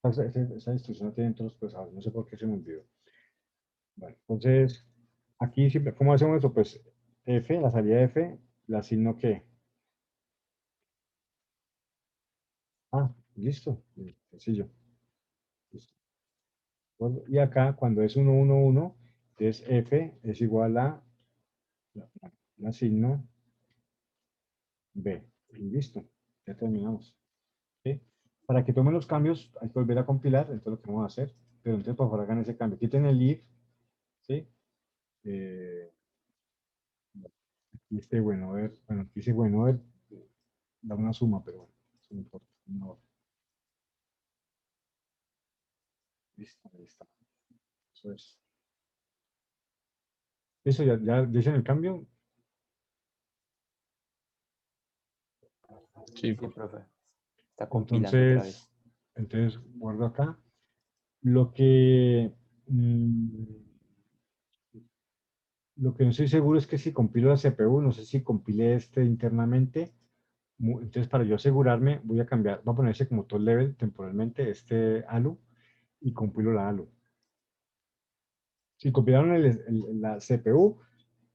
Esa instrucción la tienen todos los procesadores, no sé por qué se me olvidó. Bueno, entonces, aquí siempre, ¿cómo hacemos eso? Pues F, la salida F, la asigno ¿qué? Ah, listo, sencillo. Listo. Bueno, y acá, cuando es 1, 1, 1, entonces F es igual a, la, la asigno B. Y listo, ya terminamos. ¿Sí? Para que tomen los cambios, hay que volver a compilar, entonces lo que vamos a hacer. Pero entonces, por favor, hagan ese cambio. Quiten el if, ¿sí? Eh, aquí este bueno, ver, bueno, aquí dice bueno, ver, da una suma, pero bueno, eso no importa. No, listo, ahí está. Eso es. Eso ya dicen el cambio. Sí, Sí, profe. Está compilando otra vez. Entonces guardo acá. Lo que, mm, lo que no estoy seguro es que si compilo la CPU, no sé si compile este internamente. Entonces, para yo asegurarme, voy a cambiar, voy a ponerse como top level temporalmente este ALU y compilo la ALU. Si compilaron la CPU,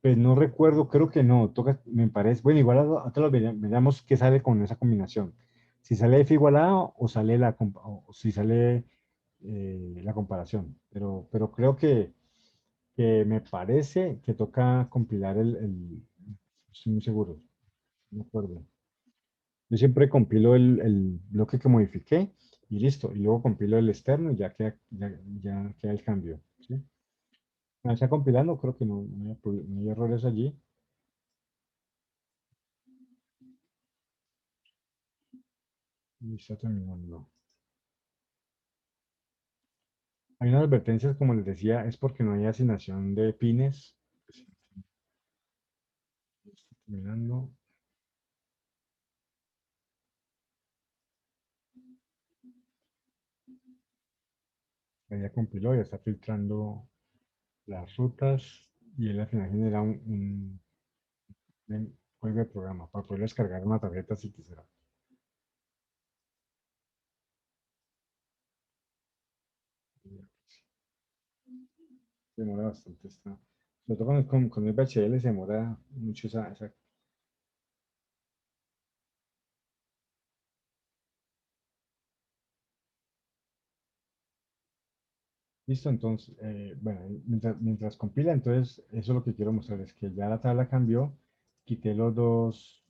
pues no recuerdo, creo que no, toca, me parece, bueno, igual ahora lo veremos qué sale con esa combinación. Si sale F igual a A o sale o si sale la comparación. Pero creo que me parece que toca compilar estoy muy seguro, no me acuerdo. Yo siempre compilo el bloque que modifiqué y listo. Y luego compilo el externo y ya queda el cambio. ¿Sí? Cuando está compilando, creo que no hay errores allí. Y está terminando. Hay unas advertencias, como les decía, es porque no hay asignación de pines. Está terminando. Ya compiló, ya está filtrando las rutas y él al final genera un código de programa para poder descargar una tarjeta si quisiera. Se demora bastante esta. Sobre todo con el VHL se demora mucho esa. Listo, entonces, bueno, mientras compila, entonces eso es lo que quiero mostrar, es que ya la tabla cambió, quité los dos,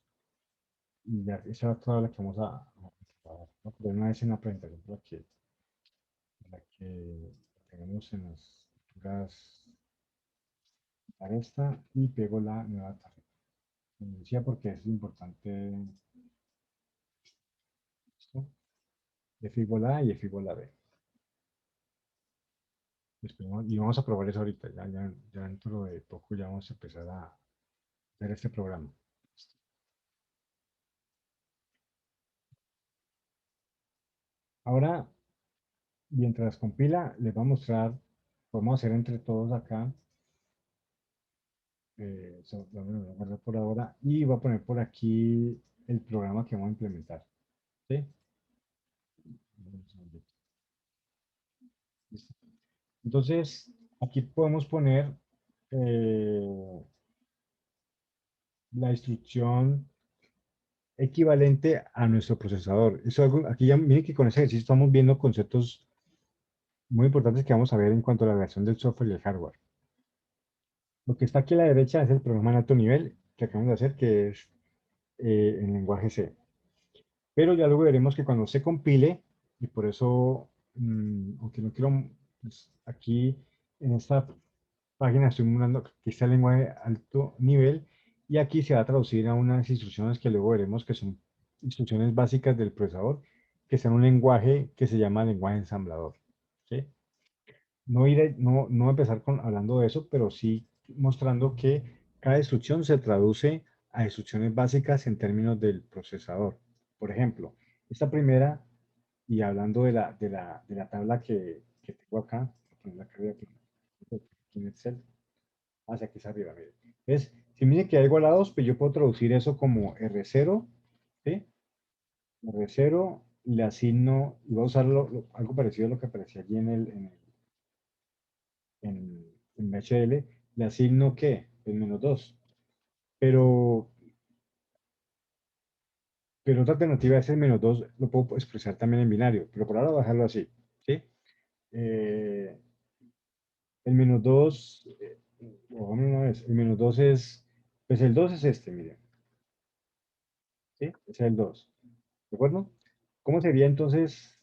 y ya esa es la tabla que vamos a poner una vez en la presentación para que tengamos en las futuras esta y pego la nueva tarjeta. Como decía, porque es importante esto, F igual A y F igual a B. Y vamos a probar eso ahorita, ya dentro de poco ya vamos a empezar a hacer este programa. Ahora, mientras compila, les voy a mostrar, podemos hacer entre todos acá, eso lo voy a guardar por ahora, y voy a poner por aquí el programa que vamos a implementar. ¿Sí? Listo. Entonces, aquí podemos poner eh, la instrucción equivalente a nuestro procesador. Aquí ya miren que con ese ejercicio estamos viendo conceptos muy importantes que vamos a ver en cuanto a la relación del software y el hardware. Lo que está aquí a la derecha es el programa en alto nivel que acabamos de hacer, que es en lenguaje C. Pero ya luego veremos que cuando se compile, y por eso, aunque no quiero, pues, aquí en esta página estoy mostrando que está el lenguaje alto nivel, y aquí se va a traducir a unas instrucciones que luego veremos que son instrucciones básicas del procesador, que está en un lenguaje que se llama lenguaje ensamblador. ¿Sí? No empezar hablando de eso, pero sí mostrando que cada instrucción se traduce a instrucciones básicas en términos del procesador. Por ejemplo, esta primera, y hablando de la tabla que tengo acá, voy a ponerla acá aquí en Excel, hacia aquí arriba, miren. Entonces, si me dice que hay igual a 2, pues yo puedo traducir eso como R0, ¿sí? R0 le asigno, y voy a usar algo parecido a lo que aparecía allí en HL, le asigno ¿qué? El -2. Pero, pero otra alternativa es el -2, lo puedo expresar también en binario, pero por ahora voy a dejarlo así, ¿sí? El -2, vamos una vez, el -2 es, pues el 2 es este, miren, ¿sí? Ese es el 2, ¿de acuerdo? ¿Cómo sería entonces,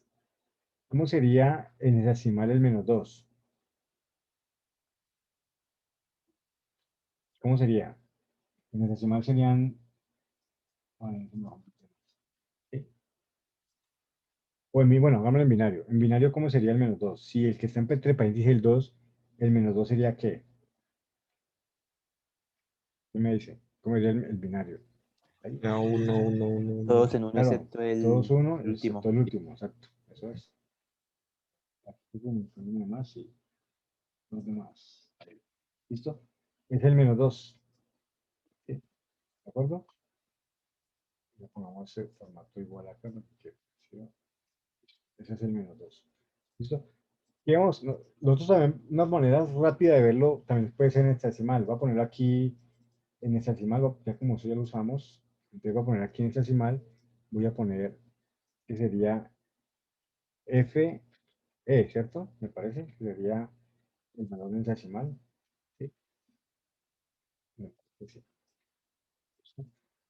cómo sería en hexadecimal el -2? ¿Cómo sería? En hexadecimal serían, a ver, no, ¿sí? O bueno, hagámoslo en binario. En binario, ¿cómo sería el -2? Si el que está entre paréntesis el 2, el -2 sería ¿qué? ¿Qué me dice? ¿Cómo sería el binario? Ahí. Era 1, 1, 1, 1. Todos en uno Claro, excepto todos uno, el último. excepto el último, exacto. Eso es. Aquí con uno más y los demás. Ahí. ¿Listo? Es el -2. ¿Sí? ¿De acuerdo? Le pongamos ese formato igual acá, porque ¿sí? Ese es el -2. ¿Listo? Digamos, nosotros también, una manera rápida de verlo también puede ser en hexadecimal. Voy a poner aquí en hexadecimal, ya como eso ya lo usamos, entonces voy a poner aquí en hexadecimal, voy a poner que sería FE, ¿cierto? Me parece que sería el valor en hexadecimal. ¿Sí? Me parece que sí.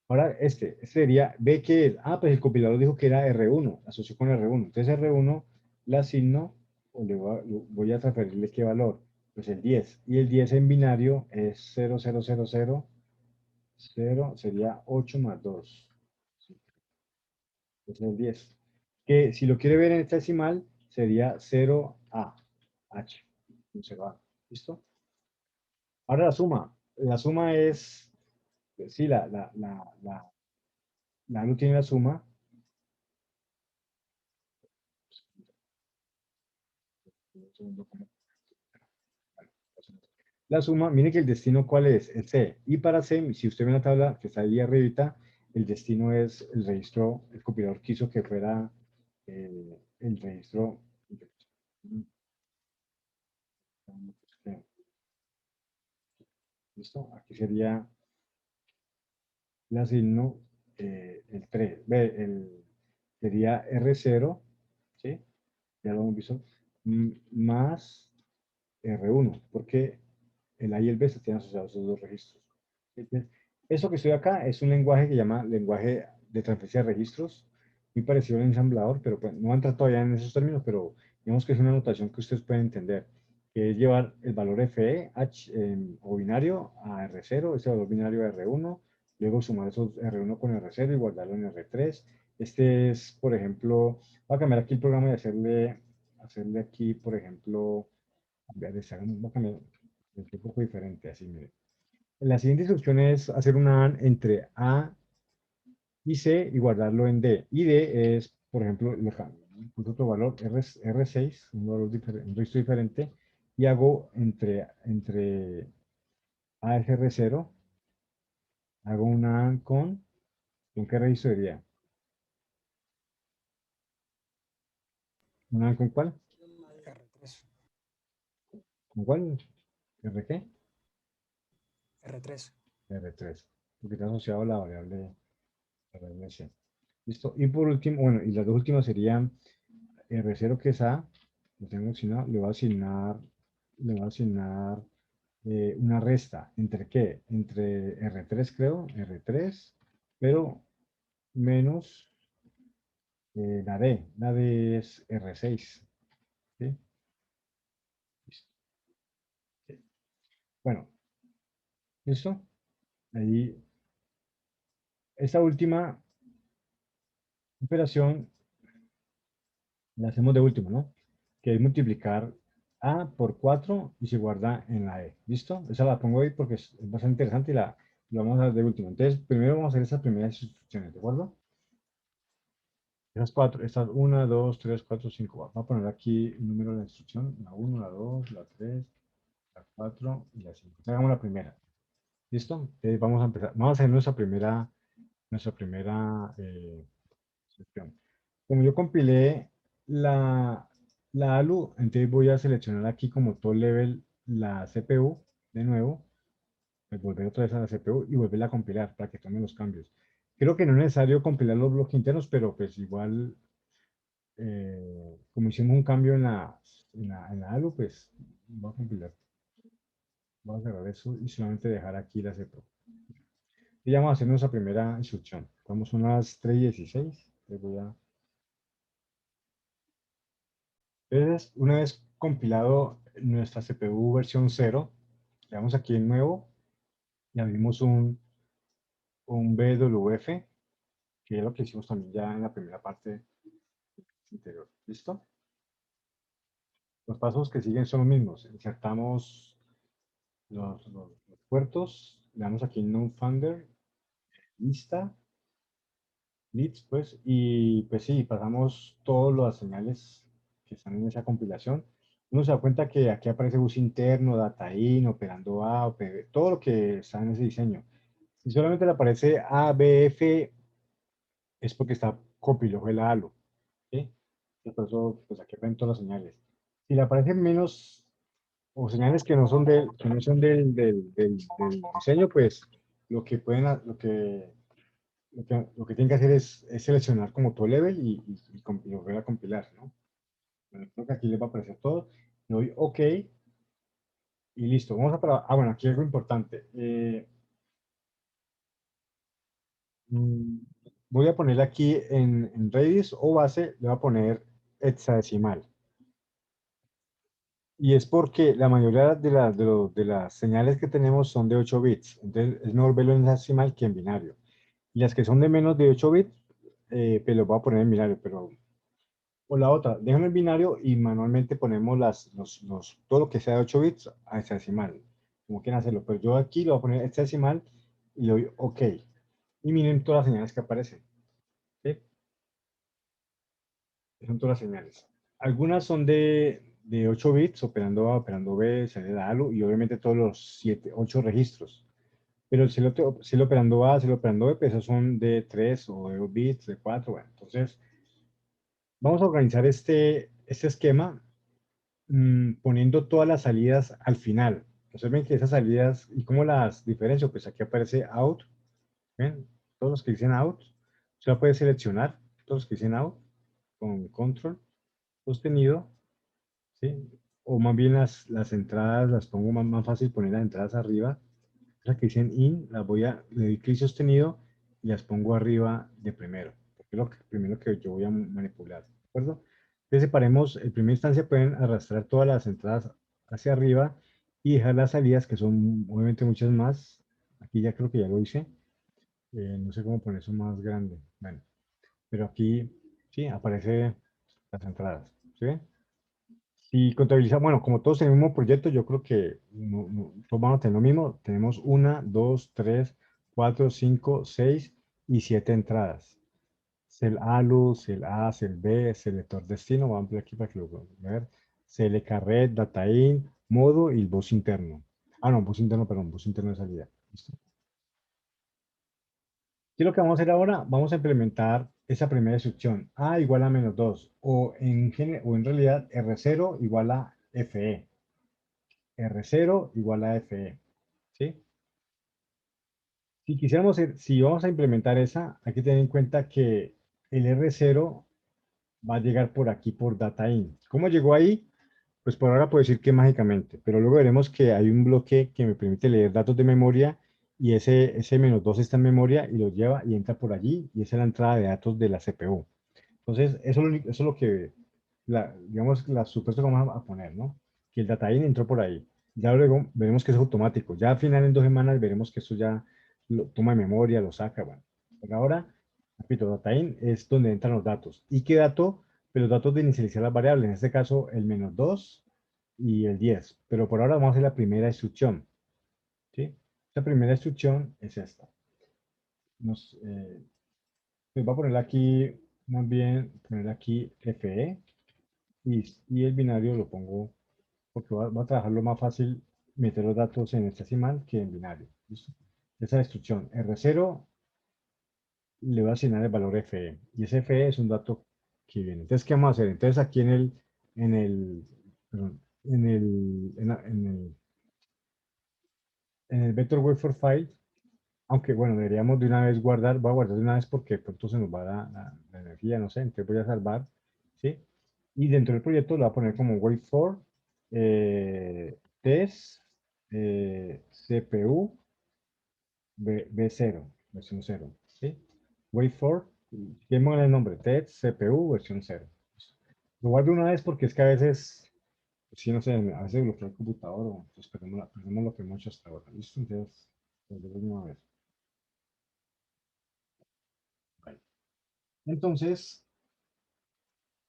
Ahora, este sería, ve que es, pues el compilador dijo que era R1, asoció con R1. Entonces R1 le asigno, o voy a transferirle qué valor, pues el 10. Y el 10 en binario es 0, sería 8 más 2. Sí, ese es el 10. Que si lo quiere ver en hexadecimal, sería 0A, H, 0A. ¿Listo? Ahora la suma. La suma es, pues sí, la no tiene la suma. Un segundo, la suma, mire que el destino, ¿cuál es? El C. Y para C, si usted ve la tabla que está ahí arribita, el destino es el registro, el compilador quiso que fuera el registro. ¿Listo? Aquí sería el asigno, el 3. Ve, sería R0, ¿sí? Ya lo hemos visto, más R1, porque el A y el B se tienen asociados esos dos registros. Entonces, eso que estoy acá es un lenguaje que se llama lenguaje de transferencia de registros, muy parecido al ensamblador, pero pues, no entra todavía en esos términos, pero digamos que es una notación que ustedes pueden entender, que es llevar el valor FE o binario a R0, ese valor binario a R1, luego sumar esos R1 con R0 y guardarlo en R3. Este es, por ejemplo, voy a cambiar aquí el programa y hacerle aquí, por ejemplo, voy a cambiar un poco diferente, así, mire. La siguiente instrucción es hacer una AND entre A y C y guardarlo en D. Y D es, por ejemplo, puse otro valor, R6, un valor diferente, un registro diferente, y hago entre A y R0, hago una AND ¿con qué registro sería? ¿Una AND con cuál? R3. ¿Con cuál? ¿R qué? R3. R3, porque está asociado a la variable C. ¿Listo? Y por último, bueno, y las dos últimas serían R0 que es A, lo tengo asignado, le voy a asignar una resta. ¿Entre qué? Entre R3 creo, R3, pero menos la D es R6. ¿Sí? Listo. Sí. Bueno, ¿listo? Ahí, esta última operación la hacemos de último, ¿no? Que es multiplicar A por 4 y se guarda en la E. ¿Listo? Esa la pongo ahí porque es bastante interesante y la vamos a hacer de último. Entonces, primero vamos a hacer esas primeras instrucciones, ¿de acuerdo? Esas cuatro, estas 1, 2, 3, 4, 5. Vamos a poner aquí el número de la instrucción, la 1, la 2, la 3, la 4 y la 5. Hagamos la primera. ¿Listo? Entonces vamos a empezar. Vamos a hacer nuestra primera instrucción. Como yo compilé la ALU, entonces voy a seleccionar aquí como top level la CPU de nuevo, pues volver otra vez a la CPU y volverla a compilar para que tome los cambios. Creo que no es necesario compilar los bloques internos, pero pues igual, como hicimos un cambio en la ALU, pues voy a compilar, voy a cerrar eso y solamente dejar aquí la CPU. Y ya vamos a hacer nuestra primera instrucción. Vamos unas 3:16. Les voy a... Entonces, una vez compilado nuestra CPU versión 0, le damos aquí en nuevo y abrimos un BWF, que es lo que hicimos también ya en la primera parte anterior. ¿Listo? Los pasos que siguen son los mismos. Insertamos los puertos, le damos aquí en NodeFinder, lista, leads, pues, y pues sí, pasamos todas las señales que están en esa compilación. Uno se da cuenta que aquí aparece bus interno, data in, operando A, todo lo que está en ese diseño. Si solamente le aparece A, B, F, es porque está compilado el ALO. ¿Sí? Y por eso, pues aquí aparecen todas las señales. Si le aparecen menos, o señales que no son del diseño, pues lo que pueden, lo que tienen que hacer es seleccionar como todo level y volver a compilar, ¿no? Bueno, creo que aquí les va a aparecer todo. Le doy OK y listo. Vamos a probar. Ah, bueno, aquí algo importante. Mm, Voy a poner aquí en Redis o base, le voy a poner hexadecimal. Y es porque la mayoría de las señales que tenemos son de 8 bits. Entonces es mejor verlo en hexadecimal que en binario. Y las que son de menos de 8 bits, pues los voy a poner en binario. Pero, o la otra, déjame el binario y manualmente ponemos todo lo que sea de 8 bits a hexadecimal. Como quieran hacerlo. Pero yo aquí lo voy a poner hexadecimal y le doy OK. Y miren todas las señales que aparecen. ¿Sí? Son todas las señales. Algunas son de 8 bits, operando A, operando B, salida ALU, y obviamente todos los 8 registros. Pero el cielo operando A, cielo operando B, pues esos son de 3 o de 2 bits, de 4. Bueno, entonces, vamos a organizar este esquema poniendo todas las salidas al final. Observen que esas salidas, ¿y cómo las diferencio? Pues aquí aparece out, ¿ven? Todos los que dicen out, usted puede seleccionar todos los que dicen out con control sostenido, ¿sí? O más bien las entradas las pongo más fácil poner las entradas arriba. Las que dicen in, le doy clic sostenido y las pongo arriba de primero, porque es lo primero que yo voy a manipular, ¿de acuerdo? Entonces separemos, en primera instancia pueden arrastrar todas las entradas hacia arriba y dejar las salidas, que son obviamente muchas más. Aquí ya creo que ya lo hice. No sé cómo poner eso más grande. Bueno, pero aquí sí aparece las entradas, ¿sí ven? Si contabilizamos, bueno, como todos en el mismo proyecto, yo creo que todos vamos a tener lo mismo. Tenemos 1, 2, 3, 4, 5, 6 y 7 entradas. Cell ALU, Cell A, Cell B, selector destino. Vamos a ver aquí para que lo puedan ver. Cell carret, data in, modo y el bus interno. Ah, no, bus interno, perdón, bus interno de salida. ¿Listo? ¿Qué es lo que vamos a hacer ahora? Vamos a implementar esa primera instrucción. A igual a menos 2 o en realidad R0 igual a FE. R0 igual a FE, ¿sí? Si vamos a implementar esa, hay que tener en cuenta que el R0 va a llegar por aquí por data-in. ¿Cómo llegó ahí? Pues por ahora puedo decir que mágicamente, pero luego veremos que hay un bloque que me permite leer datos de memoria y ese menos 2 está en memoria y lo lleva y entra por allí y esa es la entrada de datos de la CPU. Entonces, eso es lo que, digamos, la supuesto que vamos a poner, ¿no? Que el data-in entró por ahí. Ya luego veremos que es automático. Ya al final, en 2 semanas, veremos que esto ya lo toma de memoria, lo saca, bueno. Pero ahora, repito, data-in es donde entran los datos. ¿Y qué dato? Pues los datos de inicializar las variables. En este caso, el menos 2 y el 10. Pero por ahora vamos a hacer la primera instrucción, ¿sí? La primera instrucción es esta. Les voy a poner aquí, más bien, poner aquí FE y el binario lo pongo porque va a trabajarlo más fácil meter los datos en hexadecimal que en binario. ¿Listo? Esa instrucción R0 le voy a asignar el valor FE y ese FE es un dato aquí viene. Entonces, ¿qué vamos a hacer? Entonces, aquí perdón, en el vector wave for file, aunque bueno, deberíamos de una vez guardar, voy a guardar de una vez porque de pronto se nos va la energía, no sé, entonces voy a salvar, ¿sí? Y dentro del proyecto lo voy a poner como wave for test CPU B0, versión 0, ¿sí? Wait for, démosle el nombre, test CPU versión 0. Lo guardo una vez porque es que a veces, pues sí, no sé, a veces bloquea el computador o pues perdemos lo que hemos hecho hasta ahora. ¿Listo? Entonces, lo dejo una vez. Vale. Entonces,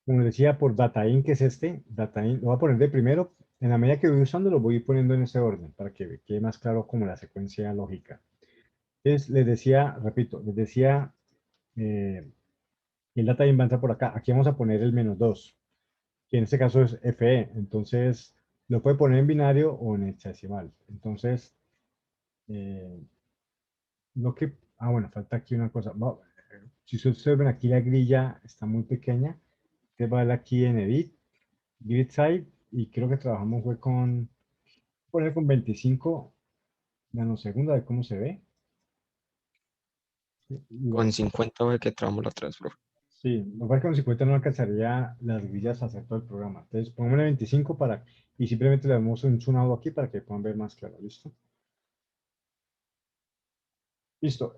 como decía, por DataIn, que es este, DataIn, lo voy a poner de primero. En la medida que voy usando, lo voy poniendo en ese orden para que quede más claro como la secuencia lógica. Entonces, les decía, repito, les decía, y el data va a entrar por acá. Aquí vamos a poner el -2, que en este caso es FE. Entonces, lo puede poner en binario o en hexadecimal. Entonces, eh, bueno, falta aquí una cosa. Si ustedes ven aquí la grilla está muy pequeña. Usted va a darle aquí en Edit, Grid Size, y creo que trabajamos fue poner con 25 nanosegundos, a ver cómo se ve. Con 50 ve que trabamos la otra vez, profe. Sí, lo que pasa es que con 50 no alcanzaría las grillas a hacer todo el programa. Entonces, pongámosle 25 y simplemente le damos un zoom out aquí para que puedan ver más claro. ¿Listo? Listo.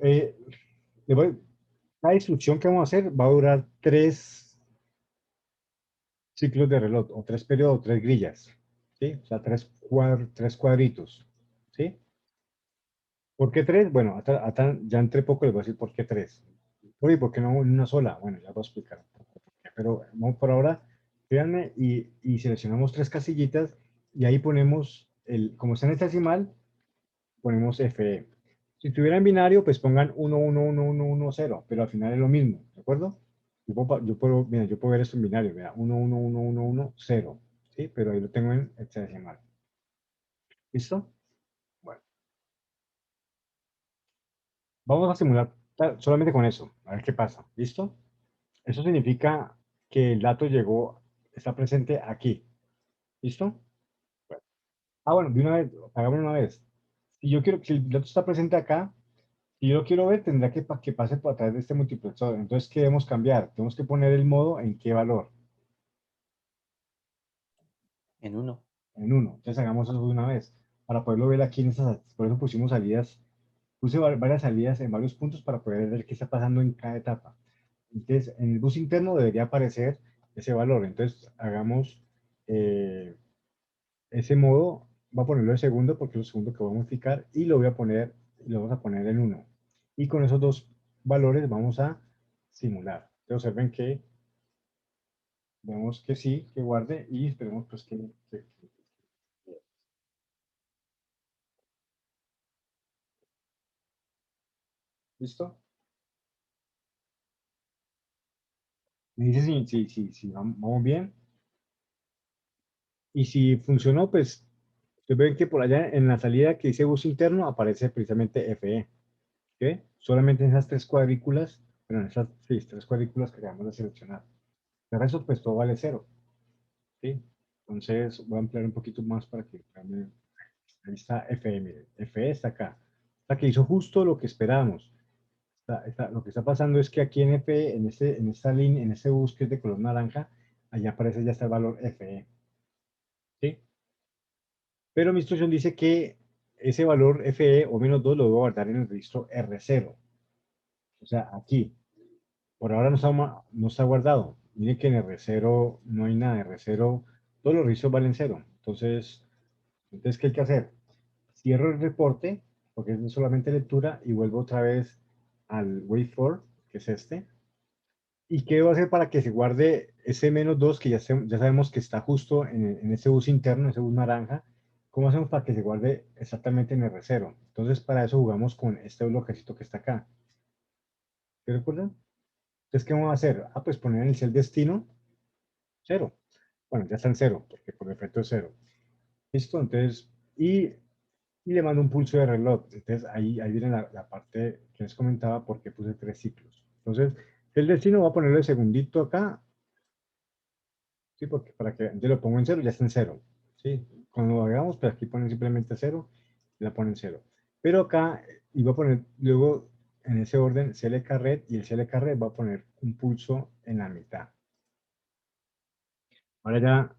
La instrucción que vamos a hacer va a durar 3 ciclos de reloj, o 3 periodos, o 3 grillas. ¿Sí? O sea, tres cuadritos. ¿Sí? ¿Por qué 3? Bueno, ya entre poco les voy a decir por qué 3. Oye, ¿por qué no en una sola? Bueno, ya voy a explicar. Pero vamos por ahora, créanme, y seleccionamos 3 casillitas y ahí ponemos, como está en hexadecimal, ponemos FE. Si tuviera en binario, pues pongan 1, 1, 1, 1, 1, 0, pero al final es lo mismo, ¿de acuerdo? Mira, yo puedo ver esto en binario, mira, 1, 1, 1, 1, 1, 0, ¿sí? Pero ahí lo tengo en hexadecimal. ¿Listo? Bueno, vamos a simular solamente con eso, a ver qué pasa, ¿listo? Eso significa que el dato está presente aquí, ¿listo? Bueno, de una vez, hagámoslo una vez. Si el dato está presente acá, si yo lo quiero ver, tendrá que pase por a través de este multiplexor. Entonces, ¿qué debemos cambiar? Tenemos que poner el modo en qué valor. En 1. En 1. Entonces, hagamos eso de una vez. Para poderlo ver aquí por eso pusimos salidas. Puse varias salidas en varios puntos para poder ver qué está pasando en cada etapa. Entonces, en el bus interno debería aparecer ese valor. Entonces, hagamos ese modo, voy a ponerlo de segundo porque es el segundo que voy a modificar y lo vamos a poner en 1. Y con esos dos valores vamos a simular. Entonces observen que vemos que sí, que guarde y esperemos pues ¿listo? Me dice si vamos bien. Y si funcionó, pues ustedes ven que por allá en la salida que dice bus interno aparece precisamente FE. ¿Ok? Solamente en esas 3 cuadrículas, bueno, en esas 3 cuadrículas que acabamos de seleccionar. De resto, pues todo vale 0. ¿Sí? Entonces voy a ampliar un poquito más para que vean. Ahí está FE, miren. FE está acá. Está que hizo justo lo que esperábamos. Lo que está pasando es que aquí en FE, en esta línea, en este bus que es de color naranja, allá aparece ya está el valor FE. ¿Sí? Pero mi instrucción dice que ese valor FE o -2 lo debo guardar en el registro R0. O sea, aquí. Por ahora no está guardado. Miren que en R0 no hay nada. R0, todos los registros valen 0. Entonces, ¿qué hay que hacer? Cierro el reporte, porque es solamente lectura, y vuelvo otra vez al wait for, que es este. ¿Y qué debo hacer para que se guarde ese -2 que ya sabemos que está justo en ese bus interno, ese bus naranja? ¿Cómo hacemos para que se guarde exactamente en R0? Entonces, para eso jugamos con este bloquecito que está acá. ¿Se recuerdan? Entonces, ¿qué vamos a hacer? Pues poner en el cel destino 0. Bueno, ya está en 0, porque por defecto es 0. ¿Listo? Entonces, y le mando un pulso de reloj. Entonces ahí viene la parte que les comentaba porque puse 3 ciclos. Entonces, el destino va a ponerle segundito acá ¿sí? Porque para que yo lo pongo en 0, ya está en 0, ¿sí? Cuando lo hagamos, pues aquí ponen simplemente 0, y la ponen 0. Pero acá, y voy a poner luego en ese orden CLK red, y el CLK red va a poner un pulso en la mitad. Ahora ya,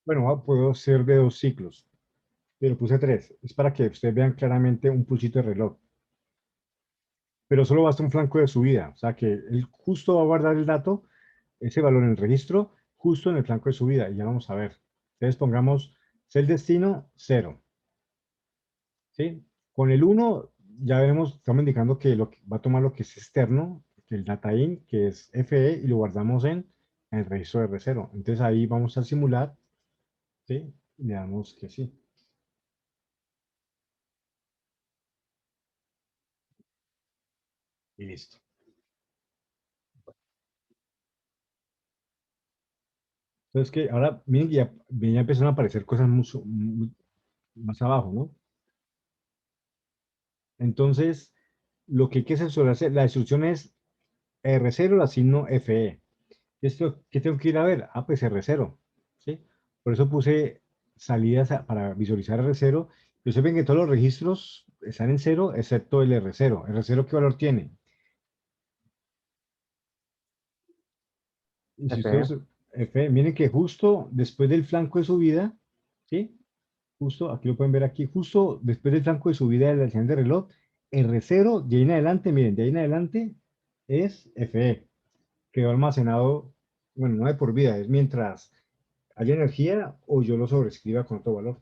bueno, puedo ser de 2 ciclos, pero puse 3. Es para que ustedes vean claramente un pulsito de reloj. Pero solo basta un flanco de subida, o sea que él justo va a guardar el dato, ese valor en el registro, justo en el flanco de subida, y ya vamos a ver. Entonces pongamos el destino 0, ¿sí? Con el 1 ya veremos, estamos indicando que, lo que va a tomar lo que es externo, que el data in, que es FE, y lo guardamos en el registro de R0. Entonces ahí vamos a simular, ¿sí? Y le damos que sí. Y listo. Entonces que ahora miren que ya empezaron a aparecer cosas más abajo, ¿no? Entonces, lo que hay que censurarse, la instrucción es R0, la asigno FE. ¿Esto qué tengo que ir a ver? Ah, pues R0, ¿sí? Por eso puse salidas para visualizar R0. Y ustedes ven que todos los registros están en 0, excepto el R0. ¿R0 qué valor tiene? Y si F. ustedes, F, miren que justo después del flanco de subida, ¿sí? Justo, aquí lo pueden ver aquí, justo después del flanco de subida de la señal de reloj, R0, de ahí en adelante, miren, de ahí en adelante es FE. Quedó almacenado, bueno, no de por vida, es mientras haya energía o yo lo sobrescriba con otro valor.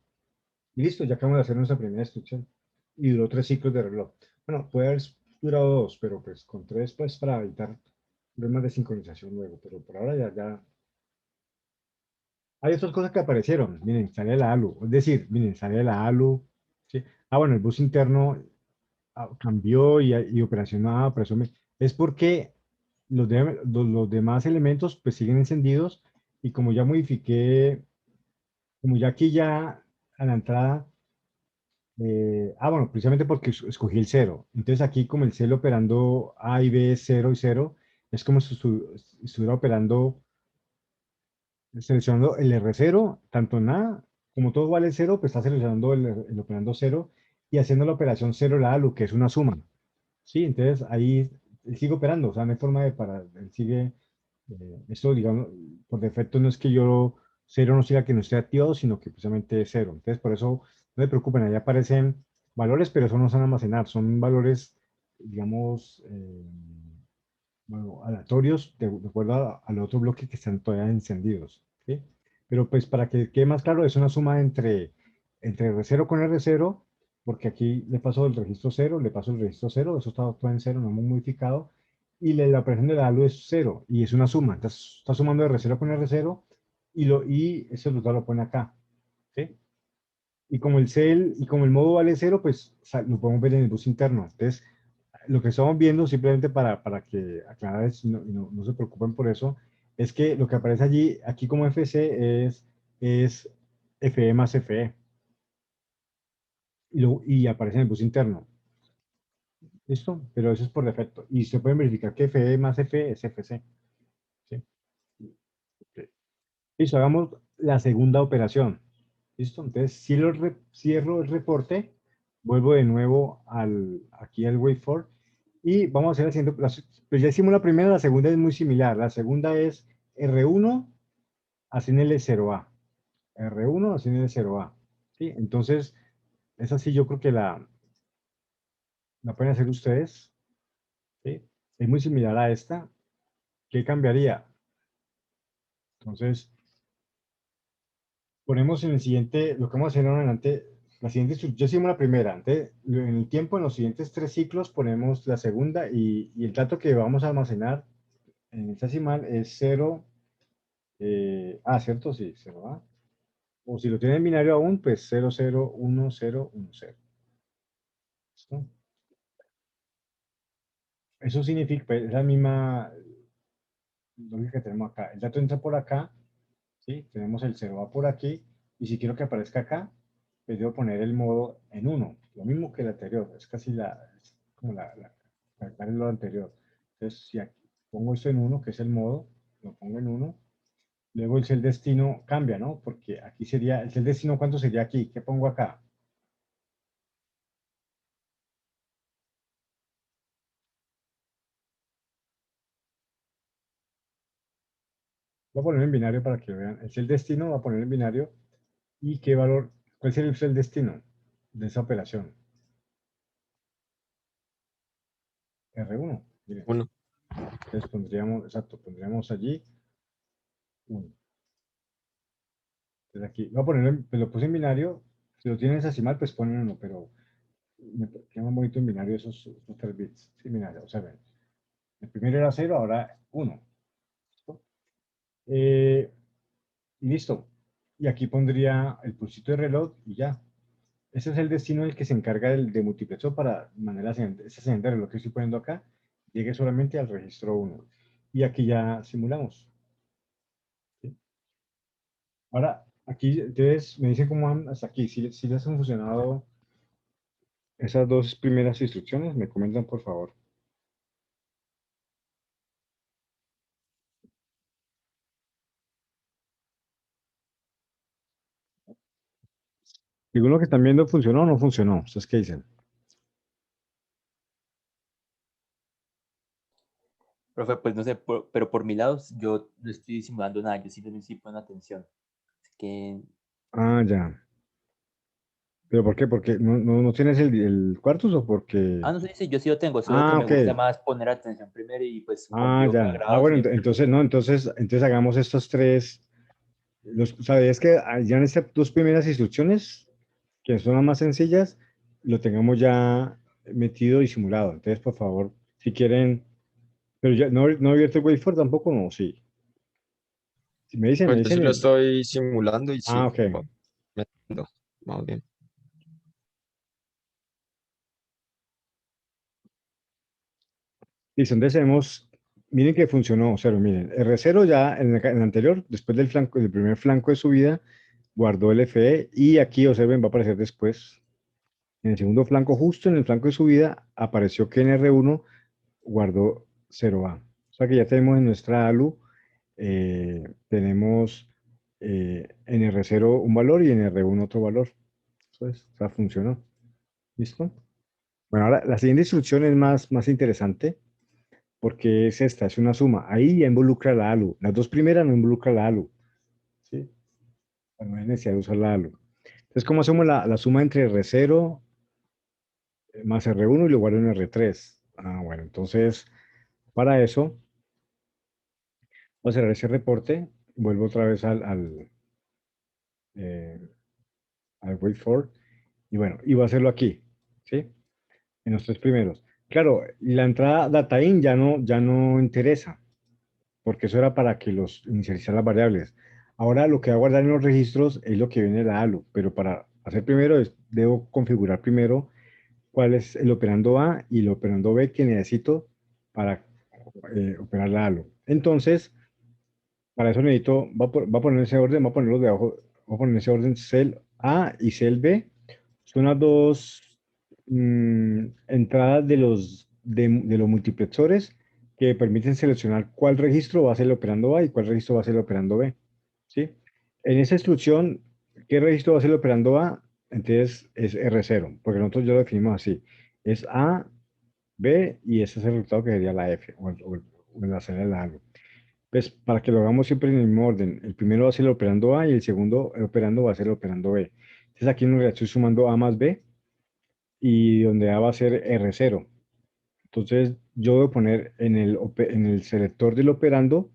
Y listo, ya acabamos de hacer nuestra primera instrucción. Y duró 3 ciclos de reloj. Bueno, puede haber durado 2, pero pues con 3, pues para evitar problemas de sincronización luego. Pero por ahora ya. Hay otras cosas que aparecieron. Miren, sale la ALU. Es decir, miren, sale la ALU. ¿Sí? Ah, bueno, el bus interno cambió y operacionaba, por eso es porque los demás elementos pues siguen encendidos y como ya modifiqué, como ya aquí ya a la entrada, bueno, precisamente porque escogí el 0. Entonces aquí como el celo operando A y B es 0 y 0, es como si estuviera operando, seleccionando el R0, tanto en A, como todo vale 0, pues está seleccionando el operando 0 y haciendo la operación 0 la ALU, que es una suma. Sí, entonces ahí él sigue operando, o sea, no hay forma de parar, él sigue, esto digamos, por defecto no es que yo cero no siga que no esté activado, sino que precisamente es cero. Entonces, por eso no se preocupen, ahí aparecen valores, pero eso no se van a almacenar, son valores, digamos, bueno, aleatorios de acuerdo al otro bloque que están todavía encendidos, ¿sí? Pero pues para que quede más claro, es una suma entre R0 con R0, porque aquí le paso el registro 0, le paso el registro 0, eso está todo en 0, no hemos modificado, y la operación de la ALU es 0, y es una suma, entonces está sumando R0 con R0, y ese resultado lo pone acá, ¿sí? Y como el modo vale 0, pues lo podemos ver en el bus interno. Entonces, lo que estamos viendo, simplemente para que aclarar, no se preocupen por eso, es que lo que aparece allí, aquí como FC es FE más FE y aparece en el bus interno. ¿Listo? Pero eso es por defecto. Y se pueden verificar que FE más FE es FC. ¿Sí? Ok. Listo, hagamos la segunda operación. ¿Listo? Entonces, cierro el reporte, vuelvo de nuevo aquí al wait y vamos a hacer la siguiente. Pues ya hicimos la primera, la segunda es muy similar. La segunda es R1, asignele 0A. R1, asignele 0A. ¿Sí? Entonces, esa sí yo creo que la pueden hacer ustedes. ¿Sí? Es muy similar a esta. ¿Qué cambiaría? Entonces, ponemos en el siguiente, lo que vamos a hacer ahora en adelante, la siguiente, ya hicimos la primera, antes, en el tiempo, en los siguientes 3 ciclos ponemos la segunda y el dato que vamos a almacenar en hexadecimal es 0, ¿cierto? Sí, 0A. O si lo tienen en binario aún, pues 001010. ¿Listo? Eso significa, pues, es la misma lógica que tenemos acá. El dato entra por acá, ¿sí? Tenemos el 0A por aquí, y si quiero que aparezca acá, pues debo poner el modo en 1, lo mismo que el anterior, es casi es como es lo anterior. Entonces, si aquí pongo esto en 1, que es el modo, lo pongo en 1, Luego el cel destino cambia, ¿no? Porque aquí sería, el cel destino, ¿cuánto sería aquí? ¿Qué pongo acá? Voy a poner en binario para que lo vean. El cel destino va a poner en binario. ¿Y qué valor? ¿Cuál sería el cel destino de esa operación? R1. Miren, Uno. entonces pondríamos, exacto, pondríamos allí 1. Entonces aquí, voy a poner, pues lo puse en binario. Si lo tienes decimal, pues ponen 1, pero me queda más bonito en binario esos 3 bits. Sí, binario, observen. El primero era 0, ahora 1. ¿Listo? Y listo. Y aquí pondría el pulsito de reloj y ya. Ese es el destino del que se encarga de multiplexo para de manera ascendente. Ese ascendente de reloj que estoy poniendo acá llegue solamente al registro 1. Y aquí ya simulamos. ¿Sí? Ahora, aquí ustedes me dicen cómo van hasta aquí. Si les han funcionado esas dos primeras instrucciones, me comentan por favor. Según lo que están viendo, ¿funcionó o no funcionó? ¿Ustedes qué dicen? Profe, pues no sé, pero por mi lado yo no estoy simulando nada, yo simplemente estoy poniendo atención. Es que, Ah, ya. ¿Pero por qué? ¿Porque no tienes el Quartus o porque...? no sé si yo sí lo tengo, solo que Ah, me ok. gusta más poner atención primero y pues como Ah, digo que ya. Ah, agrado bueno, siempre. entonces, no, entonces hagamos estos tres. ¿Sabías que ya en estas dos primeras instrucciones, que son las más sencillas, lo tengamos ya metido y simulado? Entonces, por favor, si quieren, pero ya no he abierto el waveform tampoco, no, sí. Si me Pues yo sí dicen, lo estoy simulando y ah, sí, ok. metiendo. Vamos bien. Listo, entonces tenemos, miren que funcionó, cero, miren, R0 ya en el anterior, después del flanco, del primer flanco de subida, guardó el FE y aquí, observen, va a aparecer después. En el segundo flanco, justo en el flanco de subida, apareció que en R1 guardó 0A. O sea que ya tenemos en nuestra ALU, tenemos en R0 un valor y en R1 otro valor. Eso es, o sea, funcionó. ¿Listo? Bueno, ahora la siguiente instrucción es más interesante porque es esta, es una suma. Ahí ya involucra la ALU. Las dos primeras no involucran la ALU. ¿Sí? No hay necesidad de usar la ALU. Entonces, ¿cómo hacemos la suma entre R0 más R1 y lo guardo en R3? Ah, bueno, entonces, para eso, voy a cerrar ese reporte, vuelvo otra vez eh, al wait for, y bueno, y voy a hacerlo aquí, ¿sí? En los tres primeros. Claro, la entrada data in ya no interesa, porque eso era para que los inicializar las variables. Ahora lo que va a guardar en los registros es lo que viene de la ALU, pero para hacer primero, debo configurar primero cuál es el operando A y el operando B que necesito para operar la ALU. Entonces, para eso necesito, va a poner ese orden, va a ponerlos de abajo, va a poner ese orden cell A y cell B. Son las dos entradas de los multiplexores que permiten seleccionar cuál registro va a ser el operando A y cuál registro va a ser el operando B. ¿Sí? En esa instrucción, ¿qué registro va a ser el operando A? Entonces es R0, porque nosotros ya lo definimos así. Es A, B y ese es el resultado que sería la F o la serie de la A. Pues para que lo hagamos siempre en el mismo orden. El primero va a ser el operando A y el segundo el operando va a ser el operando B. Entonces aquí en realidad estoy sumando A más B y donde A va a ser R0. Entonces yo voy a poner en el selector del operando,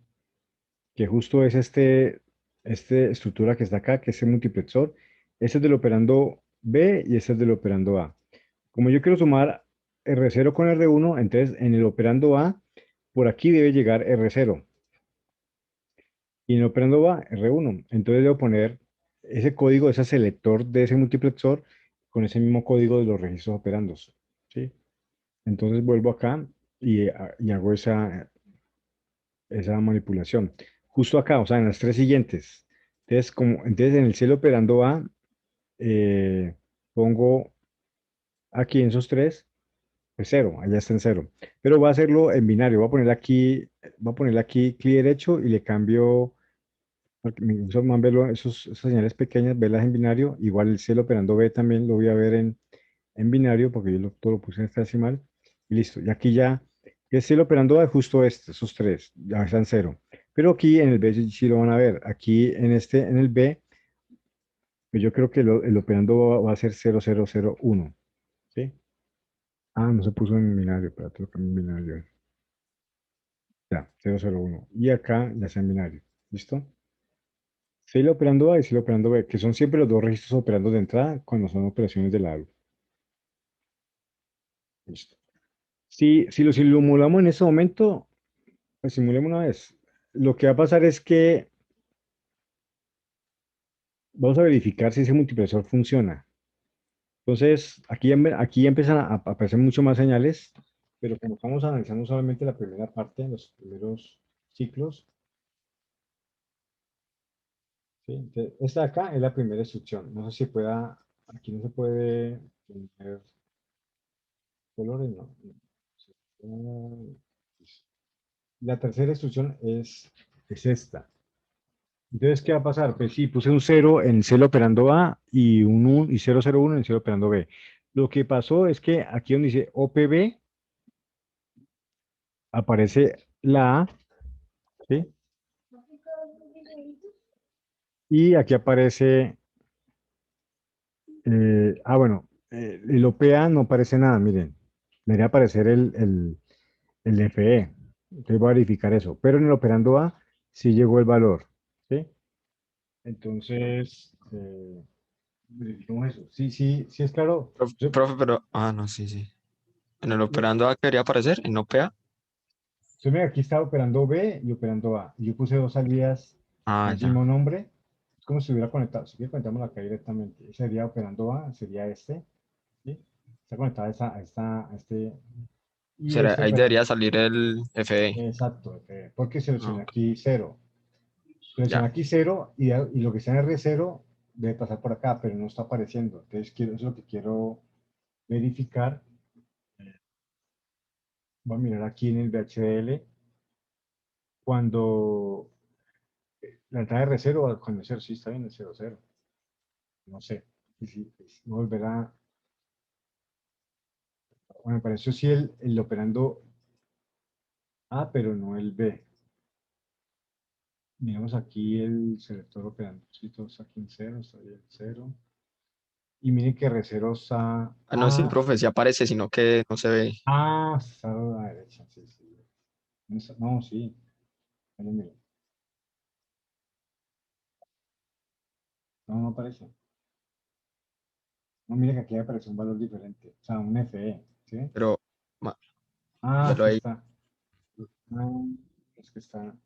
que justo es este estructura que está acá, que es el multiplexor. Este es del operando B y este es del operando A. Como yo quiero sumar R0 con R1, entonces en el operando A, por aquí debe llegar R0. Y en operando va R1. Entonces debo poner ese código, ese selector de ese multiplexor con ese mismo código de los registros operandos. ¿Sí? Entonces vuelvo acá y hago esa manipulación. Justo acá, o sea, en las tres siguientes. Entonces en el cielo operando A, pongo aquí en esos tres, pues cero, allá está en cero. Pero voy a hacerlo en binario. Voy a poner aquí clic derecho y le cambio porque me gusta más verlo, esas señales pequeñas, verlas en binario. Igual el cielo operando B también lo voy a ver en binario, porque yo todo lo puse en decimal. Y listo. Y aquí ya, el cielo operando A es justo esos tres, ya están cero. Pero aquí en el B sí lo van a ver. Aquí en el B, pues yo creo que el operando va a ser 0001. ¿Sí? Ah, no se puso en binario, espérate, lo cambio en binario. Ya, 001. Y acá ya está en binario. ¿Listo? Cielo operando A y cielo operando B, que son siempre los dos registros operando de entrada cuando son operaciones de lado. Listo. Si lo simulamos en este momento, pues simulemos una vez. Lo que va a pasar es que vamos a verificar si ese multiplexor funciona. Entonces, aquí ya empiezan a aparecer mucho más señales, pero como estamos analizando solamente la primera parte, los primeros ciclos, ¿sí? Entonces, esta de acá es la primera instrucción. No sé si pueda, aquí no se puede poner colores, no. La tercera instrucción es esta. Entonces, ¿qué va a pasar? Pues sí, puse un cero en celo operando A y un 1 y 001 en celo operando B. Lo que pasó es que aquí donde dice OPB aparece la A, ¿sí? Y aquí aparece, bueno, el OPA no aparece nada, miren. Debería aparecer el FE. Entonces voy a verificar eso. Pero en el operando A sí llegó el valor, ¿sí? Entonces, verificamos eso. Sí, sí, sí es claro. Profe, pero, no, sí, sí. En el Yo- operando A que debería aparecer, en OPA. Entonces, mira, aquí está operando B y operando A. Y yo puse dos salidas con Ah, ese ya. mismo nombre. Es como si hubiera conectado. Si quieres conectamos acá directamente. Ese sería operando A, sería este. ¿Sí? Está conectada a este. Y Será, este ahí operando. debería salir el FE. Exacto. Porque Ah, seleccioné ok. aquí cero. Seleccioné Ya. aquí cero y lo que está en R0 debe pasar por acá, pero no está apareciendo. Entonces, eso es lo que quiero verificar. Voy a mirar aquí en el VHDL. Cuando la entrada de R0 o con el 0, sí está bien el 00. No sé. Y si no volverá. Bueno, me pareció sí el operando A, pero no el B. Miramos aquí el selector operando. Sí, todo está aquí en 0, está bien 0. Y miren que R0 está. No, sí, profe, sí aparece, sino que no se ve. Está a la derecha. Sí, sí. No, sí. Bueno, mire. No, no aparece. No, mire que aquí aparece un valor diferente. O sea, un FE. ¿Sí? Pero, ma- velo Aquí ahí. está. Ah, es que está.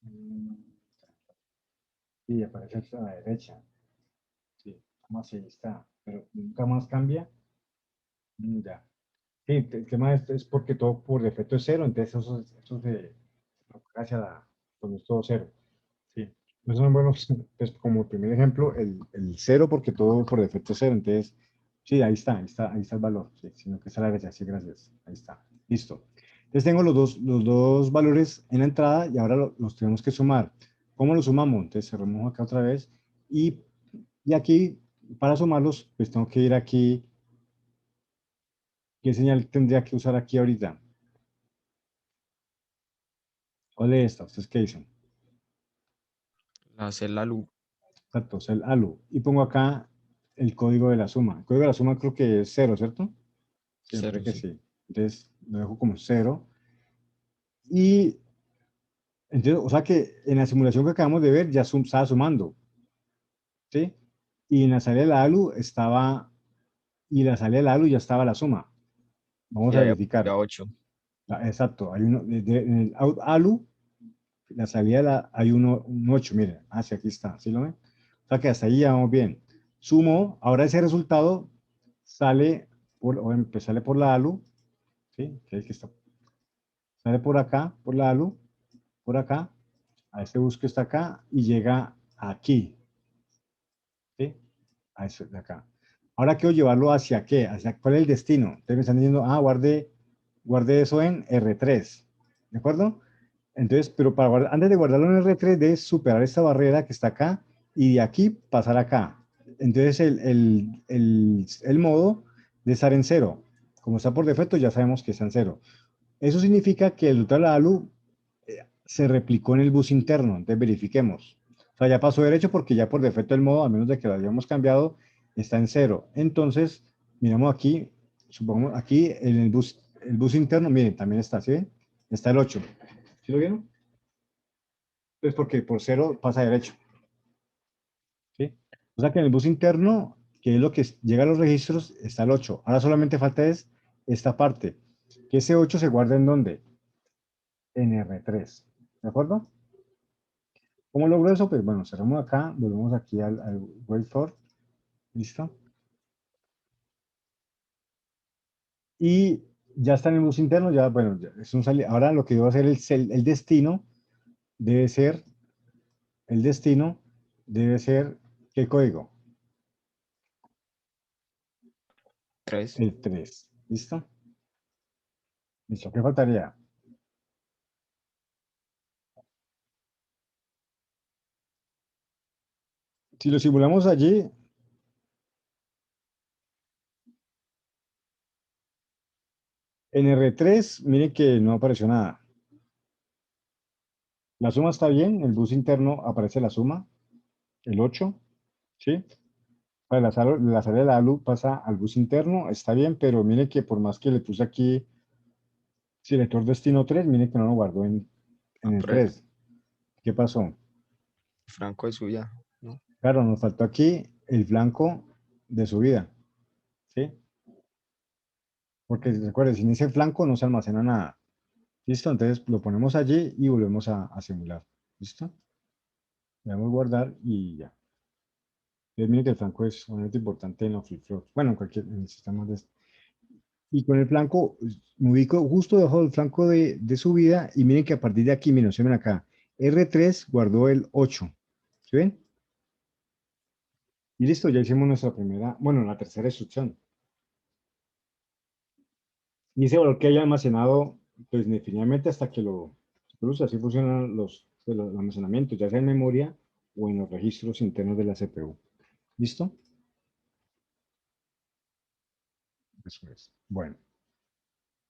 mm, Sí, aparece a la derecha. Sí, como así está. Pero nunca más cambia. Ya. Sí, el tema es porque todo por defecto es cero, entonces eso se propaga hacia cuando es todo cero. Sí. Esos son buenos, pues como primer ejemplo, el cero porque todo por defecto es cero, entonces, sí, ahí está el valor, sí, sino que está a la derecha, sí, gracias, ahí está, listo. Entonces tengo los dos valores en la entrada y ahora los tenemos que sumar. ¿Cómo los sumamos? Entonces cerramos acá otra vez y aquí, para sumarlos, pues tengo que ir aquí. ¿Qué señal tendría que usar aquí ahorita? ¿Cuál es esta? ¿Ustedes qué dicen? La celda luz. Exacto, es el ALU. Y pongo acá el código de la suma. El código de la suma creo que es cero, ¿cierto? Siempre Cero, que sí. sí. Entonces lo dejo como cero. Y entonces, o sea que en la simulación que acabamos de ver ya estaba sumando, ¿sí? Y en la salida de la ALU y la salida de la ALU ya estaba la suma. Vamos Sí, a ahí verificar. aparecía 8. Exacto, hay uno, en el ALU, la salida hay un 8, miren, sí, aquí está, ¿sí lo ven? O sea que hasta ahí ya vamos bien. Sumo, ahora ese resultado sale pues sale por la ALU, ¿sí? Que es que está, sale por acá, por la ALU, por acá, a este bus que está acá y llega aquí, ¿sí? A eso de acá. Ahora quiero llevarlo hacia qué, hacia cuál es el destino. Ustedes me están diciendo, guarde eso en R3, ¿de acuerdo? Entonces, pero antes de guardarlo en R3, debes superar esta barrera que está acá y de aquí pasar acá. Entonces, el modo de estar en cero. Como está por defecto, ya sabemos que está en cero. Eso significa que el resultado de la ALU se replicó en el bus interno. Entonces, verifiquemos. O sea, ya pasó derecho porque ya por defecto el modo, a menos de que lo hayamos cambiado, está en cero. Entonces, miramos aquí, supongamos aquí en el bus interno, miren, también está, ¿sí ven? Está el 8. ¿Sí lo vieron? Pues porque por cero pasa derecho. ¿Sí? O sea que en el bus interno, que es lo que llega a los registros, está el 8. Ahora solamente falta es esta parte. Que ese 8 se guarda en dónde? En R3. ¿De acuerdo? ¿Cómo logro eso? Pues bueno, cerramos acá, volvemos aquí al wait for. ¿Listo? Y ya está en el bus interno, ya, bueno, ya es ahora lo que yo voy a hacer es el destino debe ser, el destino debe ser, ¿qué código? 3. El 3. ¿Listo? Listo, ¿qué faltaría? Si lo simulamos allí, en R3, miren que no apareció nada. La suma está bien, en el bus interno aparece la suma, el 8, ¿sí? Para la salida de la luz pasa al bus interno, está bien, pero mire que por más que le puse aquí selector destino 3, mire que no lo guardó en el Por el 3. ¿Qué pasó? franco de subida, ¿no? Claro, nos faltó aquí el flanco de subida, ¿sí? Porque recuerden, sin ese flanco no se almacena nada. ¿Listo? Entonces lo ponemos allí y volvemos a simular. ¿Listo? Le damos guardar y ya. Entonces miren que el flanco es sumamente importante en los flip-flops. Bueno, en sistemas de... Y con el flanco, me ubico justo debajo del flanco de subida y miren que a partir de aquí, miren, se ven acá. R3 guardó el 8. ¿Sí ven? Y listo, ya hicimos nuestra primera, bueno, la tercera instrucción. Y ese valor que haya almacenado, pues indefinidamente hasta que lo cruce. Así funcionan los almacenamientos, ya sea en memoria o en los registros internos de la CPU. ¿Listo? Eso es. Bueno.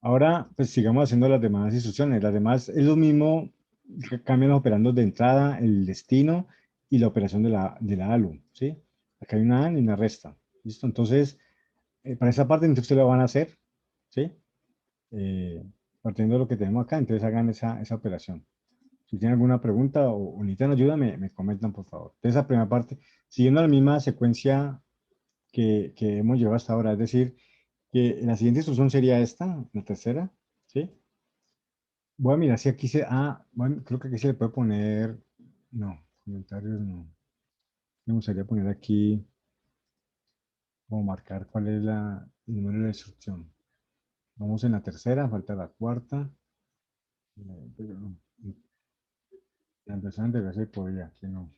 Ahora, pues sigamos haciendo las demás instrucciones. Las demás es lo mismo, cambian los operandos de entrada, el destino y la operación de la ALU, ¿sí? Acá hay una AND y una resta, ¿listo? Entonces, para esa parte, entonces ustedes lo van a hacer, ¿sí? Eh, partiendo de lo que tenemos acá, entonces hagan esa operación. Si tienen alguna pregunta o necesitan ayuda, me comentan, por favor. Entonces, esa primera parte, siguiendo la misma secuencia que hemos llevado hasta ahora, es decir, que la siguiente instrucción sería esta, la tercera, ¿sí? Voy a mirar si aquí bueno, creo que aquí se le puede poner, no, comentarios no. Me gustaría poner aquí, como marcar cuál es el número de la instrucción. Vamos en la tercera, falta la cuarta. Pero no, la persona debe ser podría, aquí no.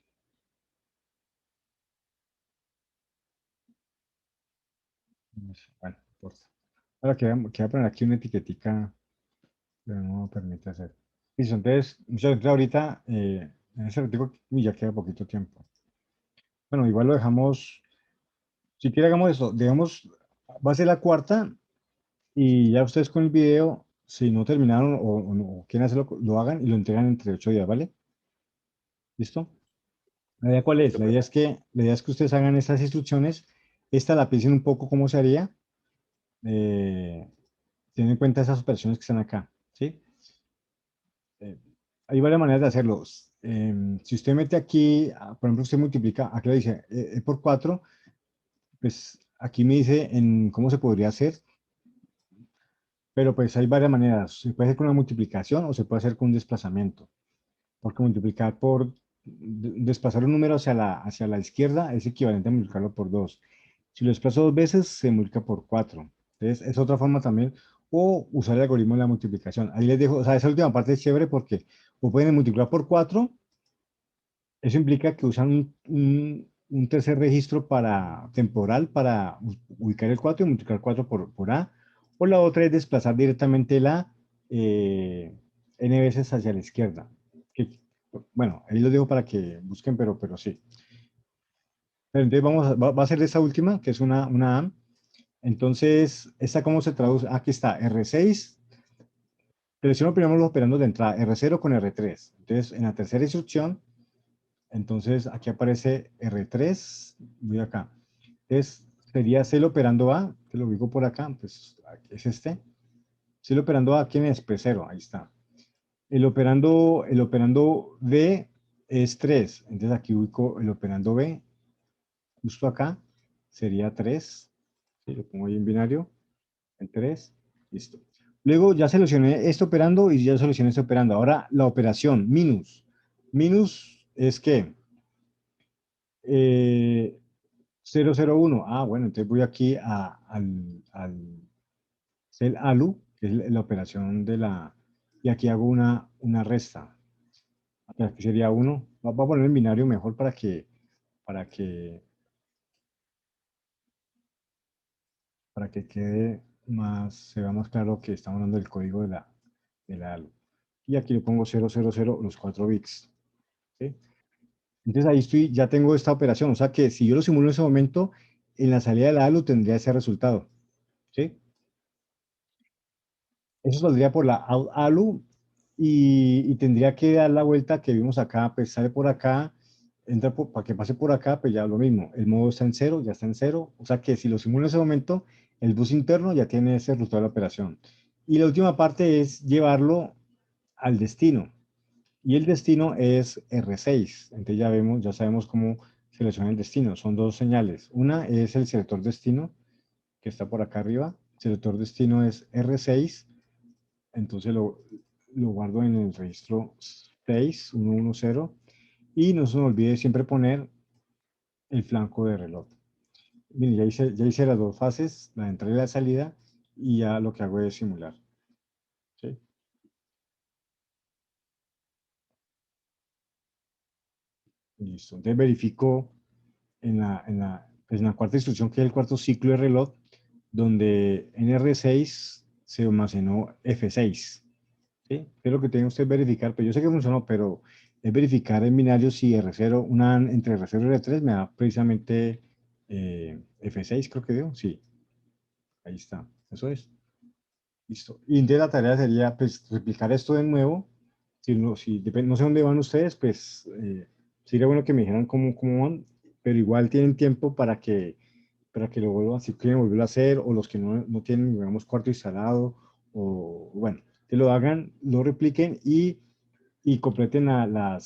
No sé, bueno, no importa. Ahora que voy a poner aquí una etiquetica, pero no me permite hacer. Listo, entonces, muchas gracias ahorita, en ese artículo, uy, ya queda poquito tiempo. Bueno, igual lo dejamos, si quiere hagamos eso, digamos, va a ser la cuarta y ya ustedes con el video, si no terminaron o quieren hacerlo, lo hagan y lo entregan entre 8 días, ¿vale? ¿Listo? ¿La idea cuál es? Listo, profe. La idea es que ustedes hagan estas instrucciones, esta la piensen un poco cómo se haría, eh, teniendo en cuenta esas operaciones que están acá, ¿sí? Eh, Hay varias maneras de hacerlo. Si usted mete aquí, por ejemplo, usted multiplica, aquí le dice E por 4, pues aquí me dice en cómo se podría hacer, pero pues hay varias maneras. Se puede hacer con una multiplicación o se puede hacer con un desplazamiento. Porque multiplicar desplazar un número hacia la izquierda es equivalente a multiplicarlo por 2. Si lo desplazo 2 veces, se multiplica por 4. Entonces, es otra forma también. O usar el algoritmo de la multiplicación. Ahí les dejo, o sea, esa última parte es chévere porque o pueden multiplicar por 4. Eso implica que usan un tercer registro temporal para ubicar el 4 y multiplicar 4 por A. O la otra es desplazar directamente n veces hacia la izquierda. Bueno, ahí lo dejo para que busquen, pero sí. Pero entonces va a ser esta última, que es una AND. Entonces, ¿esta cómo se traduce? Aquí está, R6. Selecciono primero los operandos de entrada, R0 con R3. Entonces, en la tercera instrucción, entonces aquí aparece R3, voy acá. Entonces, sería C el operando A, que lo ubico por acá, pues es este. C el operando A, ¿quién es? Pues 0, ahí está. El operando B es 3, entonces aquí ubico el operando B, justo acá, sería 3. ¿Sí? Lo pongo ahí en binario, el 3, listo. Luego ya seleccioné este operando y ya seleccioné este operando. Ahora la operación minus. Minus es que 001. Ah, bueno, entonces voy aquí al cel ALU, que es la operación de la... Y aquí hago una resta. Aquí sería 1. Voy a poner en binario mejor para que, para que quede más, se vea más claro que estamos hablando del código de la ALU. Y aquí le pongo 000, los 4 bits. ¿Sí? Entonces ahí ya tengo esta operación. O sea que si yo lo simulo en ese momento, en la salida de la ALU tendría ese resultado. ¿Sí? Eso saldría por la ALU y tendría que dar la vuelta que vimos acá, pues sale por acá, entra para que pase por acá, pues ya lo mismo. El modo está en 0, ya está en 0. O sea que si lo simulo en ese momento, el bus interno ya tiene ese resultado de la operación. Y la última parte es llevarlo al destino. Y el destino es R6. Entonces ya sabemos cómo seleccionar el destino. Son dos señales. Una es el selector destino, que está por acá arriba. El selector destino es R6. Entonces lo guardo en el registro 6110. Y no se me olvide siempre poner el flanco de reloj. Miren, ya hice las dos fases, la entrada y la salida. Y ya lo que hago es simular. ¿Sí? Listo. Entonces verifico en la cuarta instrucción, que es el cuarto ciclo de reloj, donde en R6 se almacenó F6. ¿Sí? ¿Qué es lo que tiene usted que verificar? Pues yo sé que funcionó, pero es verificar en binario si R0, entre R0 y R3 me da precisamente F6, creo que dio. Sí, ahí está. Eso es. Listo. Y entonces la tarea sería, pues, replicar esto de nuevo. No sé dónde van ustedes, pues, sería bueno que me dijeran cómo van, pero igual tienen tiempo para que lo vuelvan, si quieren volverlo a hacer, o los que no tienen, digamos, cuarto instalado, o bueno, que lo hagan, lo repliquen y completen la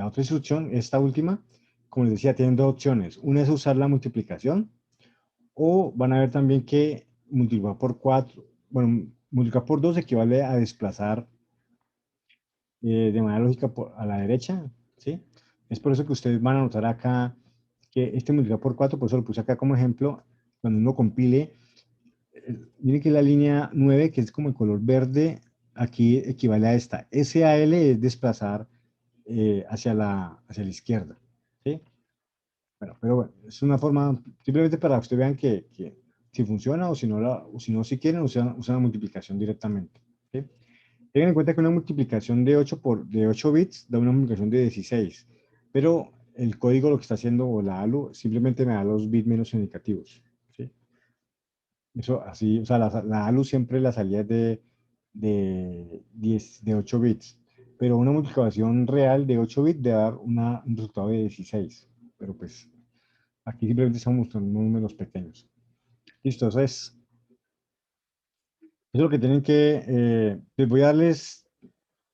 otra instrucción, esta última. Como les decía, tienen dos opciones. Una es usar la multiplicación, o van a ver también que multiplicar por 4, bueno, multiplicar por 2 equivale a desplazar de manera lógica a la derecha, ¿sí? Es por eso que ustedes van a notar acá que este multiplicar por 4, por eso lo puse acá como ejemplo, cuando uno compile, miren que la línea 9, que es como el color verde, aquí equivale a esta. SAL es desplazar hacia la izquierda, ¿sí? Bueno, pero bueno, es una forma, simplemente para que ustedes vean que si funciona, o si no, si quieren, usan la multiplicación directamente, ¿sí? Tengan en cuenta que una multiplicación de 8 bits da una multiplicación de 16, pero el código lo que está haciendo, o la ALU, simplemente me da los bits menos significativos, ¿sí? Eso así, o sea, la ALU siempre la salida es de 8 bits, pero una multiplicación real de 8 bits debe dar un resultado de 16, pero pues aquí simplemente estamos mostrando números pequeños. Listo, eso es lo que tienen que, les voy a darles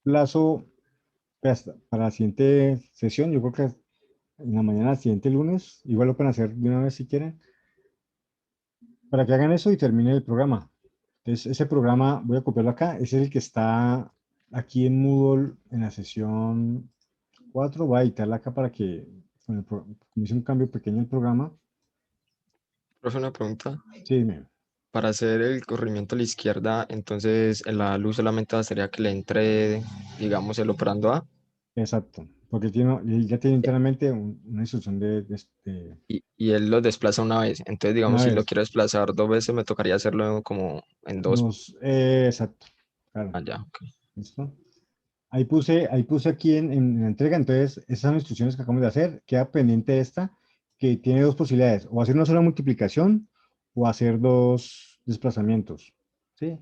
plazo para la siguiente sesión. Yo creo que en la mañana, siguiente lunes, igual lo pueden hacer de una vez si quieren, para que hagan eso y terminen el programa. Entonces, ese programa, voy a copiarlo acá, ese es el que está aquí en Moodle en la sesión 4. Voy a editarla acá para que, como hice un cambio pequeño en el programa. Profe, una pregunta. Sí, dime. Para hacer el corrimiento a la izquierda, entonces en la luz solamente bastaría que le entre, digamos, el operando A Exacto, porque ya tiene internamente una instrucción de y él lo desplaza una vez. Entonces, digamos, una si lo vez. quiero desplazar dos veces, me tocaría hacerlo como en dos. Exacto. Claro. Ah, ya, ok. ¿Listo? Ahí puse aquí en la entrega, entonces esas son las instrucciones que acabamos de hacer. Queda pendiente esta, que tiene dos posibilidades, o hacer una sola multiplicación o hacer dos desplazamientos, ¿sí?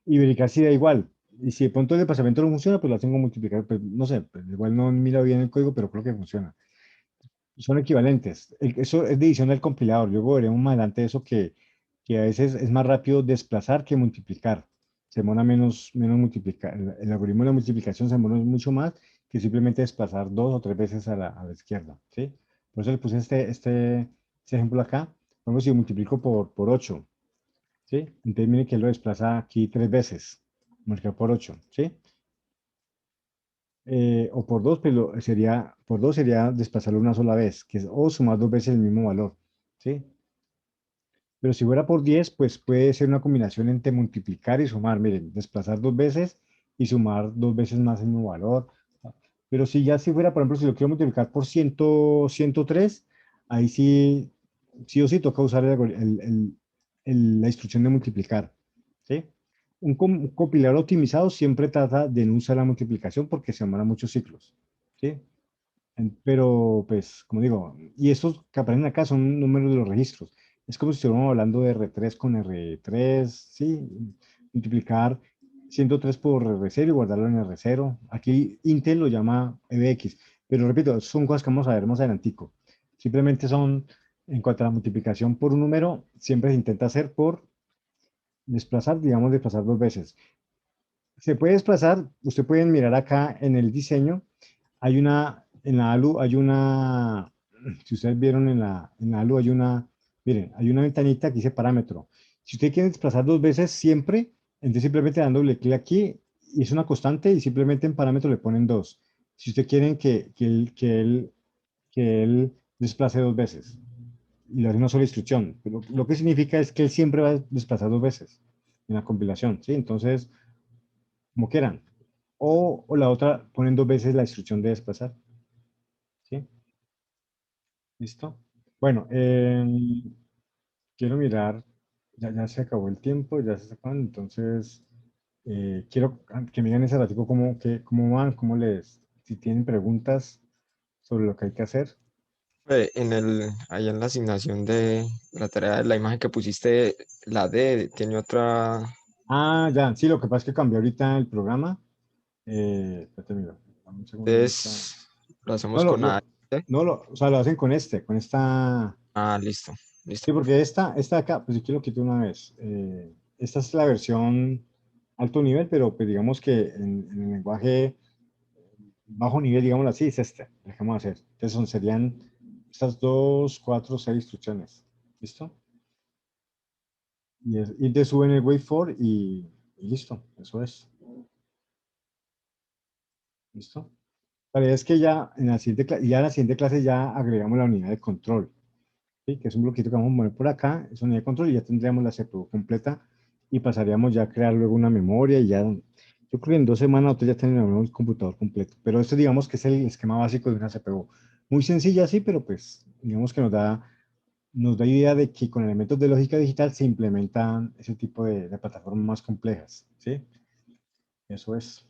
Y verificar si da igual. Y si de pronto el desplazamiento no funciona, pues lo tengo multiplicar, pues no sé, pues igual no miro bien el código, pero creo que funciona. Son equivalentes. Eso es división del compilador. Luego veremos más adelante eso que a veces es más rápido desplazar que multiplicar. Se demora menos multiplicar. El algoritmo de la multiplicación se demora mucho más que simplemente desplazar dos o tres veces a la izquierda, ¿sí? Por eso le puse este ejemplo acá. Por ejemplo, si multiplico por 8, ¿sí? Entonces mire que lo desplaza aquí tres veces. Multiplicar por 8, ¿sí? O por 2 por 2 sería desplazarlo una sola vez, que es, o sumar dos veces el mismo valor, ¿sí? Pero si fuera por 10 pues puede ser una combinación entre multiplicar y sumar. Miren, desplazar dos veces y sumar dos veces más el mismo valor. Pero si fuera, por ejemplo, si lo quiero multiplicar por 103, ahí sí o sí toca usar la instrucción de multiplicar, ¿sí? Un compilador optimizado siempre trata de no usar la multiplicación porque se demoran muchos ciclos, ¿sí? Pero, pues, como digo, y estos que aparecen acá son números de los registros. Es como si estuviéramos hablando de R3 con R3, ¿sí? Multiplicar 103 por R0 y guardarlo en R0. Aquí Intel lo llama EBX, pero repito, son cosas que vamos a ver más adelantico. Simplemente son, en cuanto a la multiplicación por un número, siempre se intenta hacer por desplazar, digamos, desplazar dos veces. Se puede desplazar, usted pueden mirar acá en el diseño, en la ALU hay una, si ustedes vieron en la ALU hay una, miren, hay una ventanita que dice parámetro. Si usted quiere desplazar dos veces siempre, entonces simplemente dándole clic aquí, y es una constante, y simplemente en parámetro le ponen 2. Si usted quiere que él desplace dos veces, y le hace una sola instrucción. Pero lo que significa es que él siempre va a desplazar dos veces en la compilación, ¿sí? Entonces, como quieran. O la otra, ponen dos veces la instrucción de desplazar. ¿Sí? ¿Listo? Bueno, quiero mirar, ya se acabó el tiempo, ya se acabó, entonces quiero que me digan ese ratico cómo van, si tienen preguntas sobre lo que hay que hacer. Ahí en la asignación de la tarea de la imagen que pusiste, la D tiene otra. Ah, ya, sí, lo que pasa es que cambié ahorita el programa. Espérate, mira, dame un segundo, ¿dónde está? Lo No, hacemos con A. ¿Eh? no, o sea, lo hacen con esta. Ah, listo, listo, Sí, profe. porque esta de acá, pues yo quiero quitar una vez. Esta es la versión alto nivel, pero pues digamos que en el lenguaje bajo nivel, digámoslo así, es este, el que vamos a hacer. Entonces serían estas 2, 4, 6 instrucciones. ¿Listo? Y te suben el wait for y listo, eso es. ¿Listo? Vale, es que ya en la siguiente clase ya agregamos la unidad de control. ¿Sí? Que es un bloquito que vamos a poner por acá, es unidad de control y ya tendríamos la CPU completa y pasaríamos ya a crear luego una memoria y ya, yo creo que en 2 semanas nosotros ya tenemos el computador completo, pero esto digamos que es el esquema básico de una CPU. Muy sencilla, sí, pero pues digamos que nos da idea de que con elementos de lógica digital se implementan ese tipo de plataformas más complejas, ¿sí? Eso es.